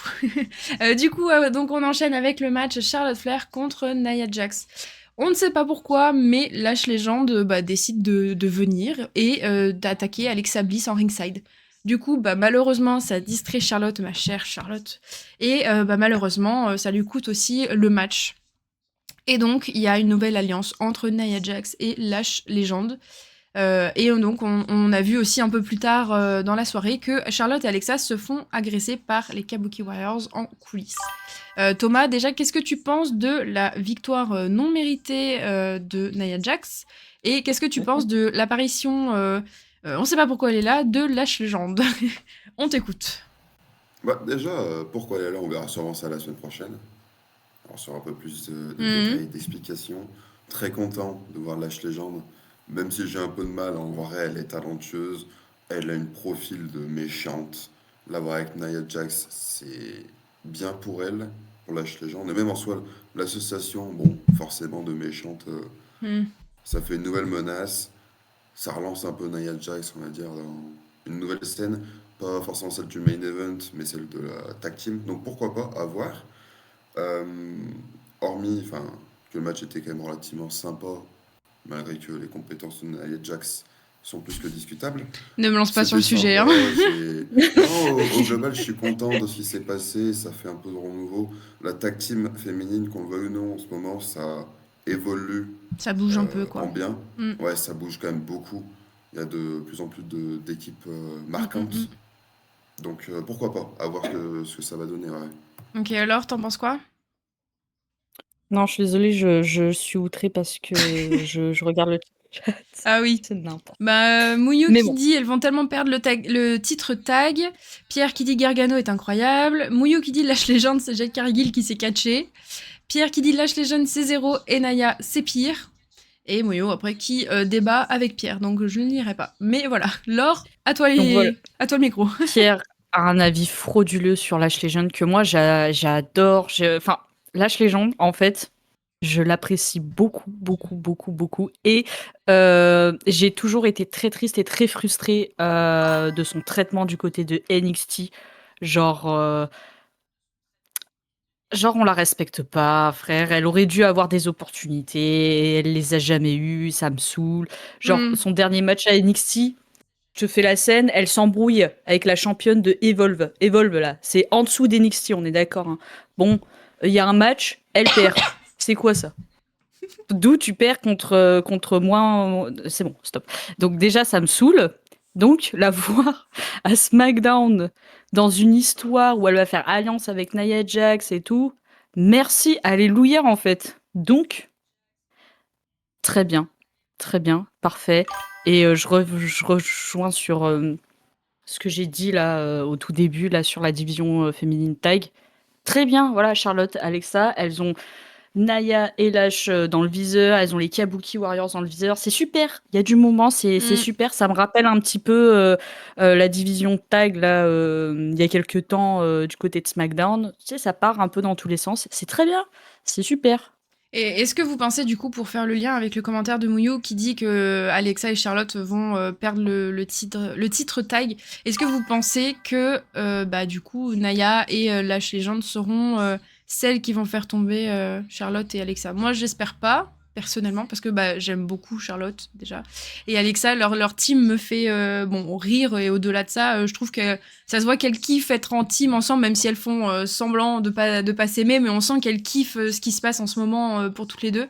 Du coup, donc on enchaîne avec le match Charlotte Flair contre Nia Jax. On ne sait pas pourquoi, mais Lash Legend décide de venir et d'attaquer Alexa Bliss en ringside. Du coup, malheureusement, ça distrait Charlotte, ma chère Charlotte. Et malheureusement, ça lui coûte aussi le match. Et donc, il y a une nouvelle alliance entre Nia Jax et Lash Legend. Et donc, on a vu aussi un peu plus tard dans la soirée que Charlotte et Alexa se font agresser par les Kabuki Warriors en coulisses. Thomas, déjà, qu'est-ce que tu penses de la victoire non méritée de Nia Jax? Et qu'est-ce que tu penses de l'apparition, on sait pas pourquoi elle est là, de Lash Legend? On t'écoute. Bah, déjà, pourquoi elle est là, on verra sûrement ça la semaine prochaine. On aura un peu plus de détails, d'explications. Très content de voir Lash Legend. Même si j'ai un peu de mal, en vrai, elle est talentueuse. Elle a une profil de méchante. La voir avec Nia Jax, c'est bien pour elle, pour Lash Legend. Et même en soi, l'association, bon, forcément de méchante, ça fait une nouvelle menace. Ça relance un peu Nia Jax, on va dire, dans une nouvelle scène. Pas forcément celle du main event, mais celle de la tag team. Donc pourquoi pas, à voir. Euh, Hormis, enfin, que le match était quand même relativement sympa, malgré que les compétences de Nia Jax sont plus que discutables. Ne me lance pas sur le C'était sujet. sympa. Hein. Non, au global, je suis content de ce qui s'est passé. Ça fait un peu de renouveau. La tag team féminine, qu'on le veuille ou non, en ce moment, ça évolue Ça bouge un peu, quoi. en bien. Ouais, ça bouge quand même beaucoup. Il y a de plus en plus d'équipes marquantes. Donc pourquoi pas, à voir ce que ça va donner. Ouais. Ok, alors, t'en penses quoi? Non, je suis désolée, je suis outrée parce que je regarde le chat. Ah oui. C'est n'importe. Mouyou Mais qui bon. dit elles vont tellement perdre le titre tag. Pierre qui dit Gargano est incroyable. Mouyou qui dit Lash Legend, c'est Jade Cargill qui s'est catché. Pierre qui dit Lash Legend c'est zéro et Naya c'est pire. Et Mouyou après qui débat avec Pierre, donc je ne lirai pas. Mais voilà, Laure, à toi, voilà. à toi le micro. Pierre a un avis frauduleux sur Lash Legend que moi j'adore. Enfin, Lash Legend, en fait, Je l'apprécie beaucoup, beaucoup, beaucoup, beaucoup. Et j'ai toujours été très triste et très frustrée de son traitement du côté de NXT. Genre, on la respecte pas, frère. Elle aurait dû avoir des opportunités. Elle les a jamais eues. Ça me saoule. Genre, Hmm. son dernier match à NXT, je fais la scène, elle s'embrouille avec la championne de Evolve. Evolve, là, c'est en dessous d'NXT, on est d'accord. Hein. Bon, il y a un match, elle perd. C'est quoi ça? D'où tu perds contre moi. C'est bon, stop. Donc déjà, ça me saoule. Donc, la voir à SmackDown dans une histoire où elle va faire alliance avec Nia Jax et tout. Merci, alléluia en fait. Donc, très bien, parfait. Et je rejoins sur ce que j'ai dit là au tout début là sur la division féminine tag. Très bien, voilà, Charlotte, Alexa, elles ont Naya et Lash dans le viseur, elles ont les Kabuki Warriors dans le viseur. C'est super, il y a du moment, c'est Hmm. super. Ça me rappelle un petit peu la division tag là, il y a quelques temps du côté de SmackDown. Tu sais, ça part un peu dans tous les sens. C'est très bien, c'est super. Et est-ce que vous pensez, du coup, pour faire le lien avec le commentaire de Mouillou qui dit que Alexa et Charlotte vont perdre le titre tag, est-ce que vous pensez que, bah, du coup, Naya et Lash Legend seront celles qui vont faire tomber Charlotte et Alexa? Moi, j'espère pas, personnellement, parce que bah, j'aime beaucoup Charlotte, déjà. Et Alexa, leur team me fait bon, rire, et au-delà de ça, je trouve que ça se voit qu'elles kiffent être en team ensemble, même si elles font semblant de pas s'aimer, mais on sent qu'elles kiffent ce qui se passe en ce moment pour toutes les deux.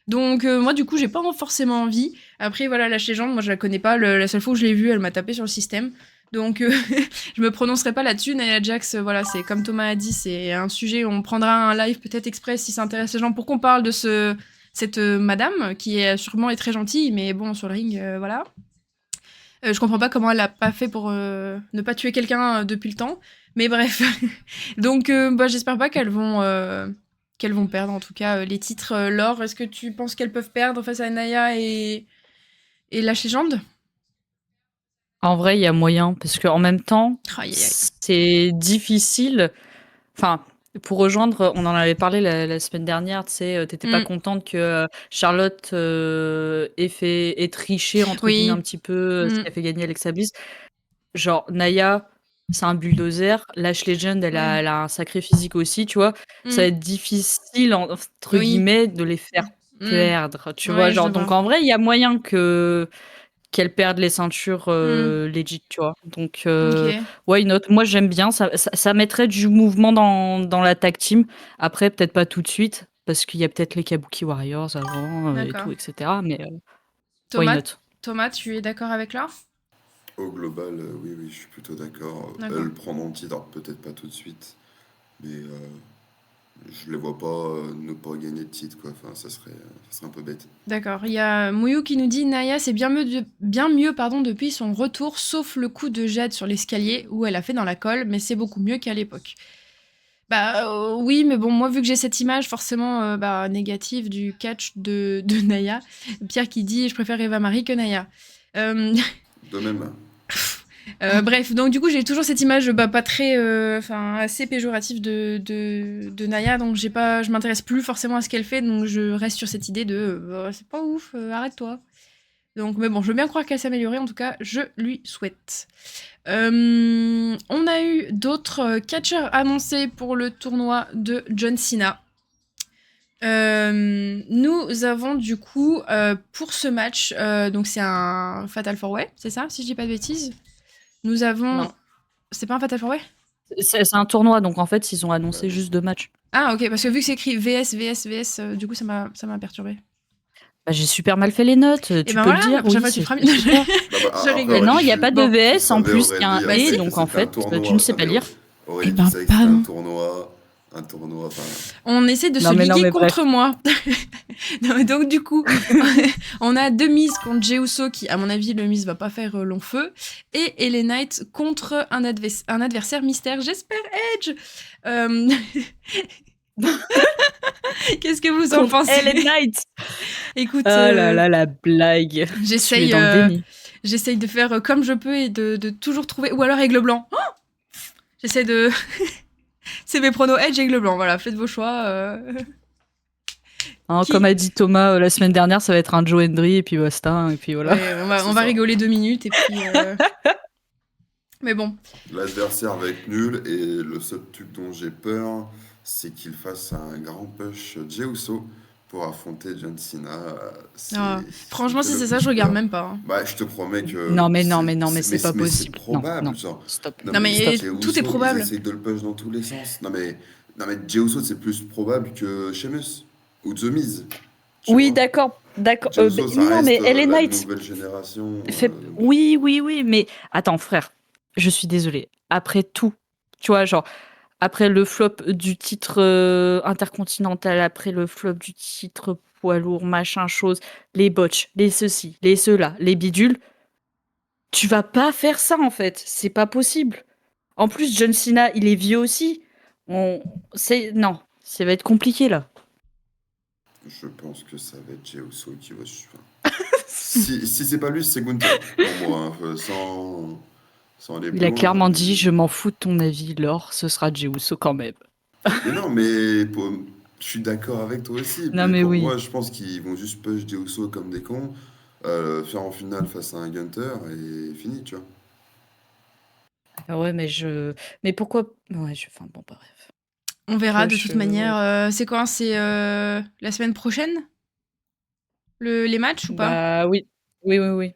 Donc moi du coup j'ai pas forcément envie. Après voilà, Lash Legend, moi je la connais pas. La seule fois où je l'ai vue, elle m'a tapé sur le système. Donc je me prononcerai pas là-dessus. Nia Jax, voilà, c'est comme Thomas a dit, c'est un sujet. On prendra un live peut-être express si ça intéresse les gens pour qu'on parle de cette madame qui est sûrement est très gentille, mais bon sur le ring, voilà. Je comprends pas comment elle a pas fait pour ne pas tuer quelqu'un depuis le temps. Mais bref. Donc, bah, j'espère pas qu'elles vont perdre, en tout cas, les titres. Laure, est-ce que tu penses qu'elles peuvent perdre face à Naya et Lash Legend? En vrai, il y a moyen, parce qu'en même temps, Aïe, aïe, aïe. c'est difficile. Enfin, pour rejoindre, on en avait parlé la semaine dernière, tu sais, t'étais pas Mm. contente que Charlotte ait triché, entre guillemets, un Oui. petit peu, ce Mm. qui a fait gagner Alexa Bliss. Genre, Naya, c'est un bulldozer. Lash Legend, Ouais. elle a un sacré physique aussi, tu vois. Ça va Mm. être difficile, entre Oui. guillemets, de les faire Mm. perdre, tu vois. Ouais, je Genre, donc vois. en vrai, il y a moyen qu'elles perdent les ceintures Mm. legit, tu vois. Donc, Ok. why not? Moi, j'aime bien. Ça mettrait du mouvement dans la tag team. Après, peut-être pas tout de suite, parce qu'il y a peut-être les Kabuki Warriors avant et D'accord. tout, etc. Mais why Thomas, not? Thomas, tu es d'accord avec Laure? Au global, oui, oui, je suis plutôt d'accord. D'accord. Elles prendront le titre, peut-être pas tout de suite, mais je les vois pas ne pas gagner de titre, quoi. Enfin, ça serait un peu bête. D'accord. Il y a Mouyou qui nous dit Naya, c'est bien mieux pardon, depuis son retour, sauf le coup de Jade sur l'escalier où elle a fait dans la colle, mais c'est beaucoup mieux qu'à l'époque. Bah oui, mais bon, moi, vu que j'ai cette image forcément bah, négative du catch de Naya, Pierre qui dit je préfère Eva Marie que Naya. Euh, De même, bref, donc du coup, j'ai toujours cette image bah, pas très. Enfin, assez péjorative de Naya, donc je m'intéresse plus forcément à ce qu'elle fait, donc je reste sur cette idée de c'est pas ouf, arrête-toi. Donc, mais bon, je veux bien croire qu'elle s'améliorer, en tout cas, je lui souhaite. On a eu d'autres catcheurs annoncés pour le tournoi de John Cena. Nous avons du coup, pour ce match, donc c'est un Fatal 4-Way, c'est ça, si je dis pas de bêtises. Nous avons. Non. C'est pas un Fatal 4-Way? C'est un tournoi, donc en fait, ils ont annoncé non. juste 2 matchs. Ah, ok, parce que vu que c'est écrit VS, du coup, ça m'a perturbé. Bah, j'ai super mal fait les notes, Et tu ben peux le voilà, la dire, prochaine oui, fois, tu feras c'est mieux. super. Bah, bah, Je après, Mais rigole. non, il n'y a juste, pas de Bon. VS, en Fabé plus, aurait il y a un dit, Bah et, si. que donc en c'était un fait, tournoi. tu ne sais pas Fabé lire. aurait Eh dit ben, ça, que c'était pardon. un tournoi, enfin, On essaie de se Non, mais liguer bref. contre moi. Non, mais donc, du coup, on a deux Miz contre Jey Uso qui, à mon avis, le Miz va pas faire long feu. Et LA Knight contre un adversaire mystère, j'espère Edge. Euh, Qu'est-ce que vous en Contre pensez? LA Knight. Écoute, Ah là là, la blague. Tu es j'essaye dans le déni. j'essaye de faire comme je peux et de toujours trouver. Ou alors Aigle Blanc. Oh, j'essaie de. C'est mes pronos Edge, Aigle Blanc. Voilà, faites vos choix. Hein, Qui comme a dit Thomas la semaine dernière, ça va être un Joe Hendry et puis basta. Et puis voilà. Ouais, on C'est va ça. rigoler 2 minutes et puis. Mais bon. L'adversaire va être nul et le seul truc dont j'ai peur, c'est qu'il fasse un grand push Jey Uso pour affronter John Cena. C'est Ah, ce qui me franchement, fait si le c'est ça, plus je regarde peur. même pas, hein. Bah, je te promets que Non, mais non, mais c'est pas mais c'est possible. Non, probable, non. genre. Stop. Non Non, mais mais Jey tout est Uso, ils probable. essayent de le push dans tous les sens. Non mais Jey Uso, c'est plus probable que Sheamus ou The Miz, tu Oui, vois. d'accord. Jey Uso, ça Non, reste mais LA la Knight. nouvelle génération. Oui, mais attends, frère, je suis désolée. Après tout, tu vois, genre, après le flop du titre intercontinental, après le flop du titre poids lourd, machin, chose, les botches, les ceci, les cela, les bidules, tu vas pas faire ça en fait. C'est pas possible. En plus, John Cena, il est vieux aussi. Non, ça va être compliqué là. Je pense que ça va être Jey Uso qui va suivre. Si c'est pas lui, c'est Gunther. Pour moi, hein, sans aller Il plus a loin. clairement dit, je m'en fous de ton avis, Laure, ce sera Jey Uso quand même. Mais non, mais je suis d'accord avec toi aussi. Non Mais mais pour oui. moi, je pense qu'ils vont juste push Jey Uso comme des cons, faire en finale face à un Gunther et fini, tu vois. Ah ouais, mais pourquoi? Ouais, enfin bon, bref. On verra de Push, toute manière. ouais. C'est quand? C'est la semaine prochaine? Les matchs ou pas? Bah oui. Oui.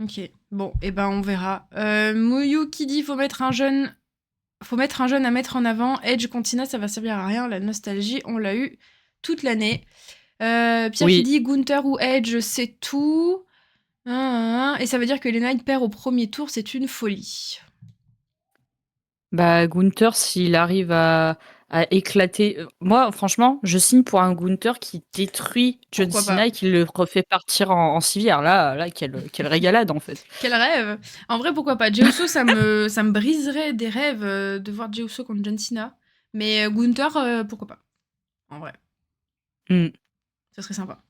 Ok. Bon, et ben on verra. Mouyou qui dit faut mettre un jeune à mettre en avant. Edge Continua, ça va servir à rien. La nostalgie, on l'a eu toute l'année. Pierre qui Oui. dit Gunther ou Edge, c'est tout. Et ça veut dire que les Knight perd au premier tour, c'est une folie. Bah Gunther, s'il arrive à éclater. Moi, franchement, je signe pour un Gunther qui détruit John Pourquoi Cena pas? et qui le refait partir en civière. Là, quelle régalade en fait. Quel rêve! En vrai, pourquoi pas? Jey Uso, ça me briserait des rêves de voir Jey Uso contre John Cena. Mais Gunther, pourquoi pas? En vrai, Hmm, ça serait sympa.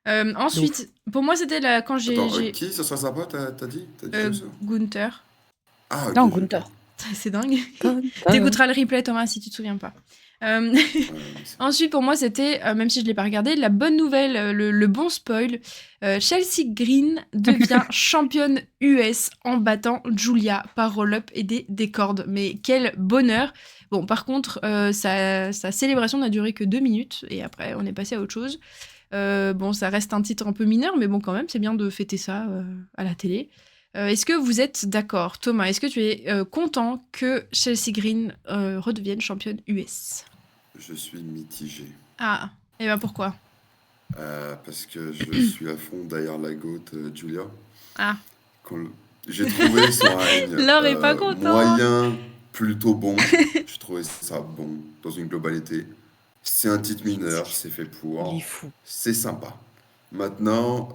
de ouf. Ensuite, pour moi, c'était quand Attends, j'ai qui ça sera sympa, t'as dit? T'as dit Jey Uso? Gunther. Ah, ok, Non, j'ai Gunther. compris. C'est dingue. Gunther. T'écouteras le replay, Thomas, si tu te souviens pas. Ouais, c'est- Ensuite, pour moi, c'était, même si je ne l'ai pas regardé, la bonne nouvelle, le bon spoil. Chelsea Green devient championne US en battant Julia par roll-up et des cordes. Mais quel bonheur! Bon, par contre, sa célébration n'a duré que 2 minutes et après, on est passé à autre chose. Bon, ça reste un titre un peu mineur, mais bon, quand même, c'est bien de fêter ça à la télé. Est-ce que vous êtes d'accord, Thomas? Est-ce que tu es content que Chelsea Green redevienne championne US? Je suis mitigé. Ah, et ben pourquoi? Parce que je suis à fond derrière la goat Julia. Ah, Quand- J'ai trouvé son règne Laure est pas content. moyen, plutôt bon. Je trouvais ça bon dans une globalité. C'est un titre mineur, c'est fait Il est pour. fou. C'est sympa. Maintenant,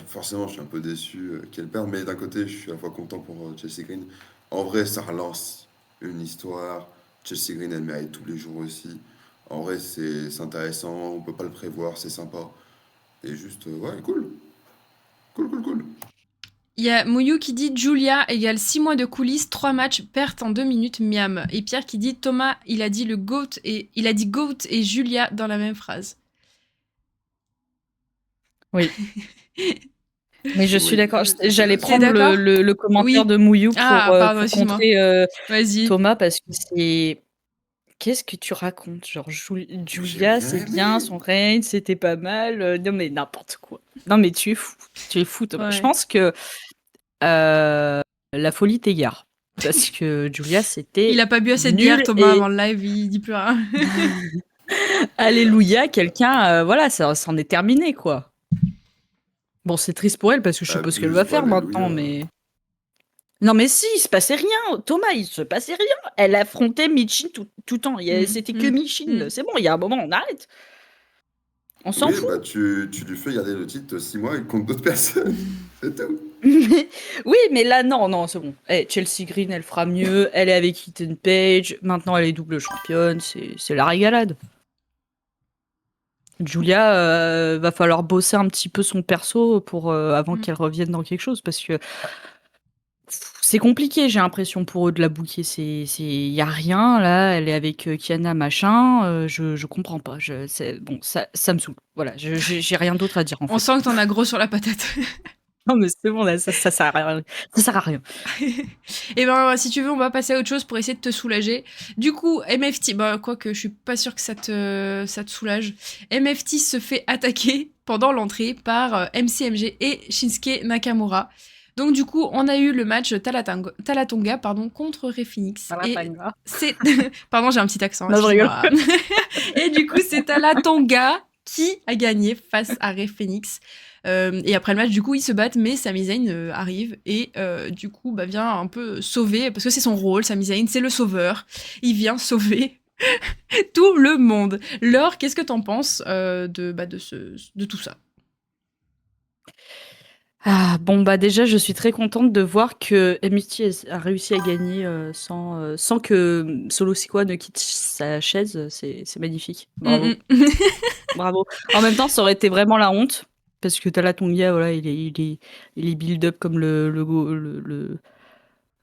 forcément, je suis un peu déçu qu'elle perde, mais d'un côté, je suis à la fois content pour Chelsea Green. En vrai, ça relance une histoire. Chelsea Green, elle mérite tous les jours aussi. En vrai, c'est intéressant, on peut pas le prévoir, c'est sympa. Et juste, ouais, cool. Cool. Il y a Mouyou qui dit Julia égale 6 mois de coulisses, 3 matchs, perte en 2 minutes, miam. Et Pierre qui dit Thomas, il a dit Goat et Julia dans la même phrase. Oui. Mais je suis Oui, d'accord. je suis J'allais d'accord. T'es prendre d'accord? le commentaire Oui. de Mouyou Ah, pardon, pour excuse-moi. contrer Vas-y. Thomas parce que c'est. Qu'est-ce que tu racontes? Genre, Mais j'ai Julia, bien c'est bien, aimé. son règne, c'était pas mal. Non, mais n'importe quoi. Non, mais tu es fou. Tu es fou, Thomas. Je Ouais. pense que la folie t'égare. Parce que Julia, c'était Il a pas bu assez de bière, nul Thomas, et avant le live, il dit plus rien. alléluia, quelqu'un, voilà, ça c'en est terminé, quoi. Bon, c'est triste pour elle parce que je sais pas ce qu'elle va Abuse pas, faire maintenant, alléluia. mais. Non, mais si, il se passait rien. Thomas, il se passait rien. Elle affrontait Michin tout le temps. C'était que Michin. C'est bon, il y a un moment, on arrête. On s'en Oui, fout. bah tu lui fais garder le titre 6 mois et contre d'autres personnes. C'est tout. Oui, mais là, non, c'est bon. Chelsea Green, elle fera mieux. Elle est avec Ethan Page. Maintenant, elle est double championne. C'est la régalade. Julia, va falloir bosser un petit peu son perso pour avant qu'elle revienne dans quelque chose parce que c'est compliqué, j'ai l'impression pour eux de la booker. Il y a rien là. Elle est avec Kiana machin. Je comprends pas. Bon, ça me saoule. Voilà, j'ai rien d'autre à dire en On fait. sent que t'en as gros sur la patate. Non mais c'est bon là, ça sert à rien. Ça sert à rien. Et ben, si tu veux, on va passer à autre chose pour essayer de te soulager. Du coup, MFT, bah, quoique je suis pas sûre que ça te soulage. MFT se fait attaquer pendant l'entrée par MCMG et Shinsuke Nakamura. Donc du coup, on a eu le match Talatonga contre Rey Phoenix. Et c'est... Pardon, j'ai un petit accent. Non, je rigole. Et du coup, c'est Talatonga qui a gagné face à Rey Phoenix. Et après le match, du coup, ils se battent, mais Sami Zayn arrive et du coup, bah, vient un peu sauver, parce que c'est son rôle, Sami Zayn, c'est le sauveur. Il vient sauver tout le monde. Laure, qu'est-ce que t'en penses de tout ça? Ah, bon, bah déjà, je suis très contente de voir que MFT a réussi à gagner sans que Solo Sikoa ne quitte sa chaise. C'est magnifique. Bravo. Bravo. En même temps, ça aurait été vraiment la honte. Parce que Talatonga, voilà, il est build-up comme le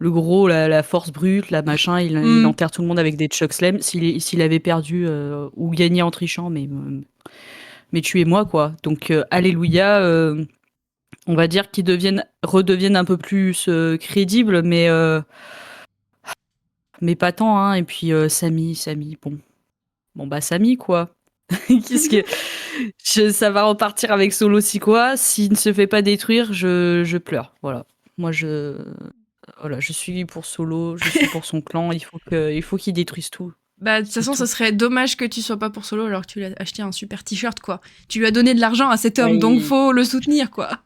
gros, la force brute, la machin. Il enterre tout le monde avec des chokeslam. S'il avait perdu ou gagné en trichant, mais tuez-moi, quoi. Donc, alléluia. On va dire qu'ils redeviennent un peu plus crédibles, mais pas tant, hein. Et puis Sami, bon bah Sami quoi. Qu'est-ce que ça va repartir avec Solo Sikoa. S'il ne se fait pas détruire, je pleure. Voilà. Moi je suis pour Solo, je suis pour son clan. Il faut qu'il détruise tout. Bah, de toute façon, ça serait dommage que tu sois pas pour Solo alors que tu lui as acheté un super t-shirt, quoi. Tu lui as donné de l'argent à cet homme, donc faut le soutenir, quoi.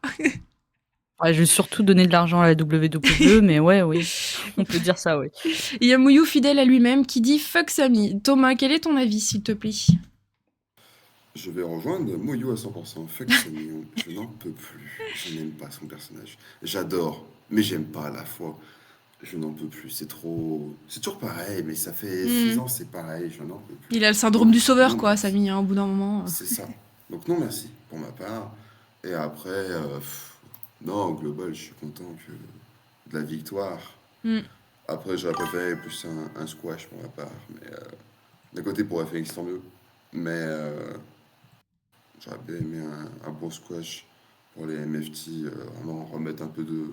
Ouais, je vais surtout donner de l'argent à la WWE, mais ouais, oui, on peut dire ça, oui. Il y a Mouyou fidèle à lui-même qui dit fuck Sami. Thomas, quel est ton avis, s'il te plaît? Je vais rejoindre Moyo à 100%. Fuck Sami, je n'en peux plus. Je n'aime pas son personnage. J'adore, mais j'aime pas à la fois. Je n'en peux plus. C'est toujours pareil, mais ça fait 6 ans, c'est pareil. Je n'en peux plus. Il a le syndrome du sauveur, Non, quoi, merci. Sami, hein, au bout d'un moment. C'est ça. Donc non, merci pour ma part. Et après, non, au global, je suis content de la victoire. Après, j'aurais préféré plus un squash pour ma part. Mais d'un côté, pour FX, tant mieux. Mais j'aurais bien aimé un bon squash pour les MFT, vraiment remettre un peu de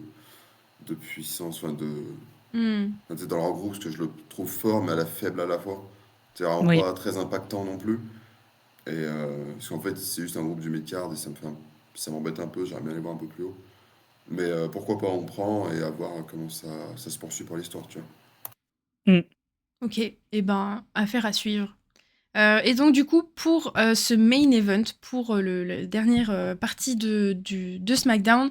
puissance, enfin c'est dans leur groupe, parce que je le trouve fort, mais faible à la fois. C'est vraiment Oui. pas très impactant non plus. Et parce qu'en fait, c'est juste un groupe du mid-card et ça m'embête un peu, j'aimerais bien les voir un peu plus haut. Mais pourquoi pas, on prend et à voir comment ça se poursuit pour l'histoire, tu vois. Ok, et ben, affaire à suivre. Et donc, du coup, pour ce main event, pour la dernière partie de SmackDown,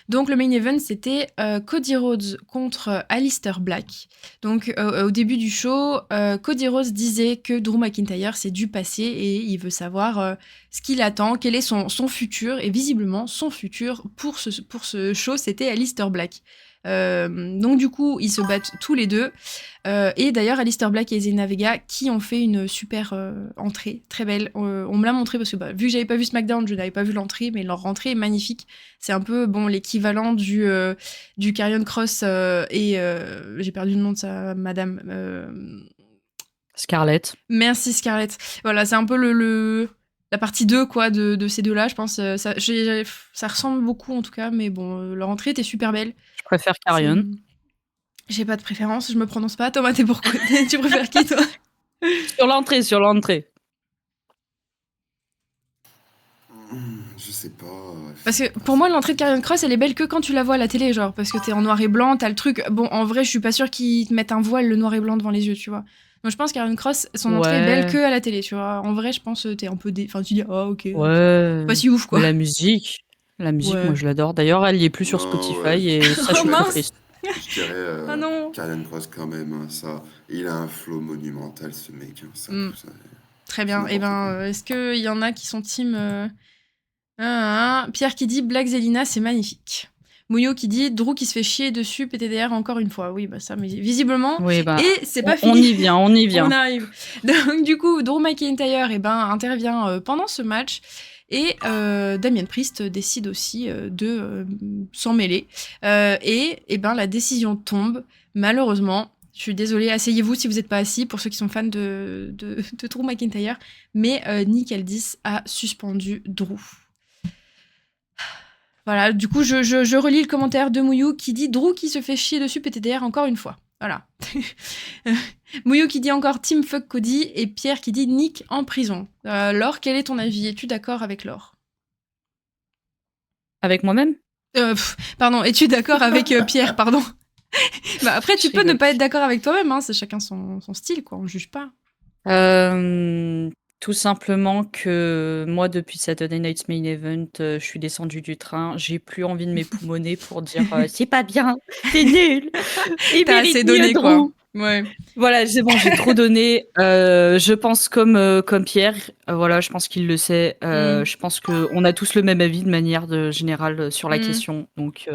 donc le main event, c'était Cody Rhodes contre Aleister Black. Donc, au début du show, Cody Rhodes disait que Drew McIntyre, c'est du passé et il veut savoir ce qu'il attend, quel est son futur. Et visiblement, son futur pour ce show, c'était Aleister Black. Donc du coup, ils se battent tous les deux. Et d'ailleurs, Aleister Black et Zelina Vega qui ont fait une super entrée, très belle. On me l'a montré parce que vu que j'avais pas vu SmackDown, je n'avais pas vu l'entrée, mais leur rentrée est magnifique. C'est un peu l'équivalent du Karrion Kross et j'ai perdu le nom de sa madame. Scarlett. Merci Scarlett. Voilà, c'est un peu la partie 2 quoi, de ces deux-là, je pense. Ça ressemble beaucoup en tout cas, mais bon, leur entrée était super belle. Je préfère Karrion. J'ai pas de préférence, je me prononce pas. Thomas, t'es pourquoi? Tu préfères qui, toi? Sur l'entrée. Je sais pas. Parce que pour moi, l'entrée de Karrion Kross, elle est belle que quand tu la vois à la télé, genre, parce que t'es en noir et blanc, t'as le truc. Bon, en vrai, je suis pas sûre qu'ils te mettent un voile, le noir et blanc devant les yeux, tu vois. Donc je pense Karrion Kross, son entrée est belle que à la télé, tu vois. En vrai, je pense t'es un peu enfin, tu dis ok. Ouais. Pas si ouf quoi. La musique, Ouais. moi je l'adore. D'ailleurs, elle y est plus sur Non, Spotify ouais. et ça je suis Mince. très triste. Je dirais Ah non. Karrion Kross quand même, hein, ça. Il a un flow monumental, ce mec. Hein, ça. Très bien. C'est Et ben, n'importe quoi. est-ce qu'il y en a qui sont team Pierre qui dit Black Zelina, c'est magnifique. Mouyo qui dit Drew qui se fait chier dessus, PTDR encore une fois. Oui, bah ça, mais visiblement. Oui, bah, Et c'est pas fini. On y vient. On arrive. Donc, du coup, Drew McIntyre intervient pendant ce match Et Damien Priest décide aussi de s'en mêler. Et ben, la décision tombe, malheureusement. Je suis désolée, asseyez-vous si vous n'êtes pas assis, pour ceux qui sont fans de Drew McIntyre. Mais Nick Aldis a suspendu Drew. Voilà, du coup, je relis le commentaire de Mouyou qui dit Drew qui se fait chier dessus PTDR encore une fois. Voilà. Mouyou qui dit encore Team Fuck Cody et Pierre qui dit Nick en prison. Laure, quel est ton avis? Es-tu d'accord avec Laure? Avec moi-même? Pardon, es-tu d'accord avec Pierre? Pardon. Bah, après, tu Je peux ne rigole. pas être d'accord avec toi-même, hein, c'est chacun son style, quoi, on juge pas. Tout simplement que moi, depuis Saturday Night's Main Event, je suis descendue du train. J'ai plus envie de m'époumoner pour dire c'est pas bien, c'est nul. Il T'as mérite assez mieux, donné, Drew. quoi. Ouais. Voilà, c'est bon, j'ai trop donné. Je pense comme Pierre. Voilà, je pense qu'il le sait. Je pense qu'on a tous le même avis de manière générale sur la question. Donc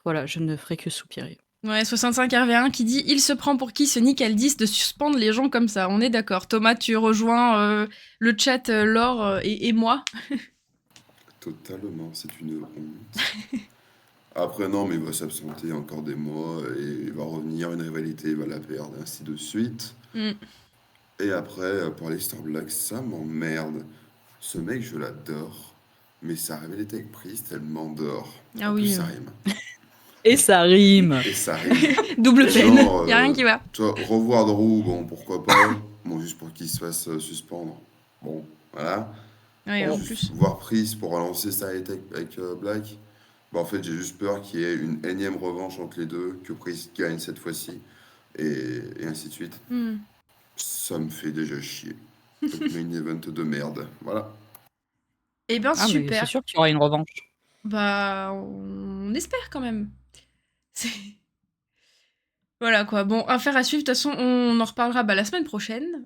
voilà, je ne ferai que soupirer. Ouais, 65 RV1 qui dit il se prend pour qui ce Nick Aldis de suspendre les gens comme ça. On est d'accord. Thomas, tu rejoins le chat, Laure et moi. Totalement, c'est une honte. Après, non, mais il va s'absenter encore des mois et il va revenir, une rivalité, il va la perdre, et ainsi de suite. Et après, pour les Star Black, ça m'emmerde. Ce mec, je l'adore, mais sa rivalité avec Priest, elle m'endort. Ah En plus, oui. ça rime. Et ça rime. Et ça rime. Double peine. Genre, Y a rien qui va. tu vois, revoir Drew, bon, pourquoi pas. Bon, juste pour qu'il se fasse suspendre. Bon, voilà. Ouais, Bon, en juste plus. voir Priest pour relancer sa rivalité avec Black. Bah, en fait, j'ai juste peur qu'il y ait une énième revanche entre les deux, que Priest gagne cette fois-ci, et ainsi de suite. Ça me fait déjà chier. Donc, main event de merde. Voilà. Eh ben, Ah, mais super. c'est sûr qu'il y aura une revanche. Bah, on espère quand même. Voilà quoi. Bon, affaire à suivre. De toute façon, on en reparlera la semaine prochaine.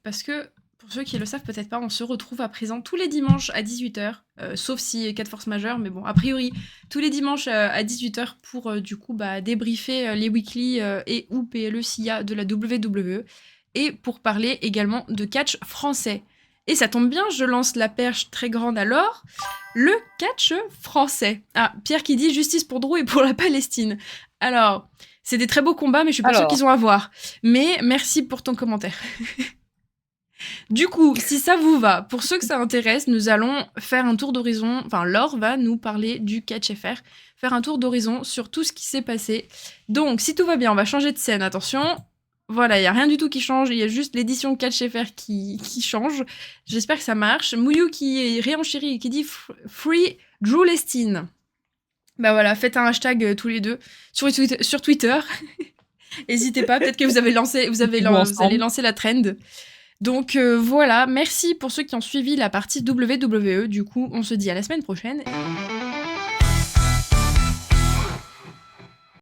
Parce que, pour ceux qui le savent peut-être pas, on se retrouve à présent tous les dimanches à 18h. Sauf si cas de force majeure. Mais bon, a priori, tous les dimanches à 18h pour du coup débriefer les weekly et ou PLE s'il y a de la WWE. Et pour parler également de catch français. Et ça tombe bien, je lance la perche très grande alors. Le catch français. Ah, Pierre qui dit justice pour Drew et pour la Palestine. Alors, c'est des très beaux combats, mais je suis pas sûre qu'ils ont à voir. Mais merci pour ton commentaire. Du coup, si ça vous va, pour ceux que ça intéresse, nous allons faire un tour d'horizon. Enfin, Laure va nous parler du Catch FR, faire un tour d'horizon sur tout ce qui s'est passé. Donc, si tout va bien, on va changer de scène. Attention, voilà, il n'y a rien du tout qui change. Il y a juste l'édition Catch FR qui change. J'espère que ça marche. Mouyou qui est réenchéri et qui dit Free Drew Lestin. Bah voilà, faites un hashtag tous les deux sur Twitter. N'hésitez pas, peut-être que vous allez lancer la trend. Donc voilà, merci pour ceux qui ont suivi la partie WWE. Du coup, on se dit à la semaine prochaine.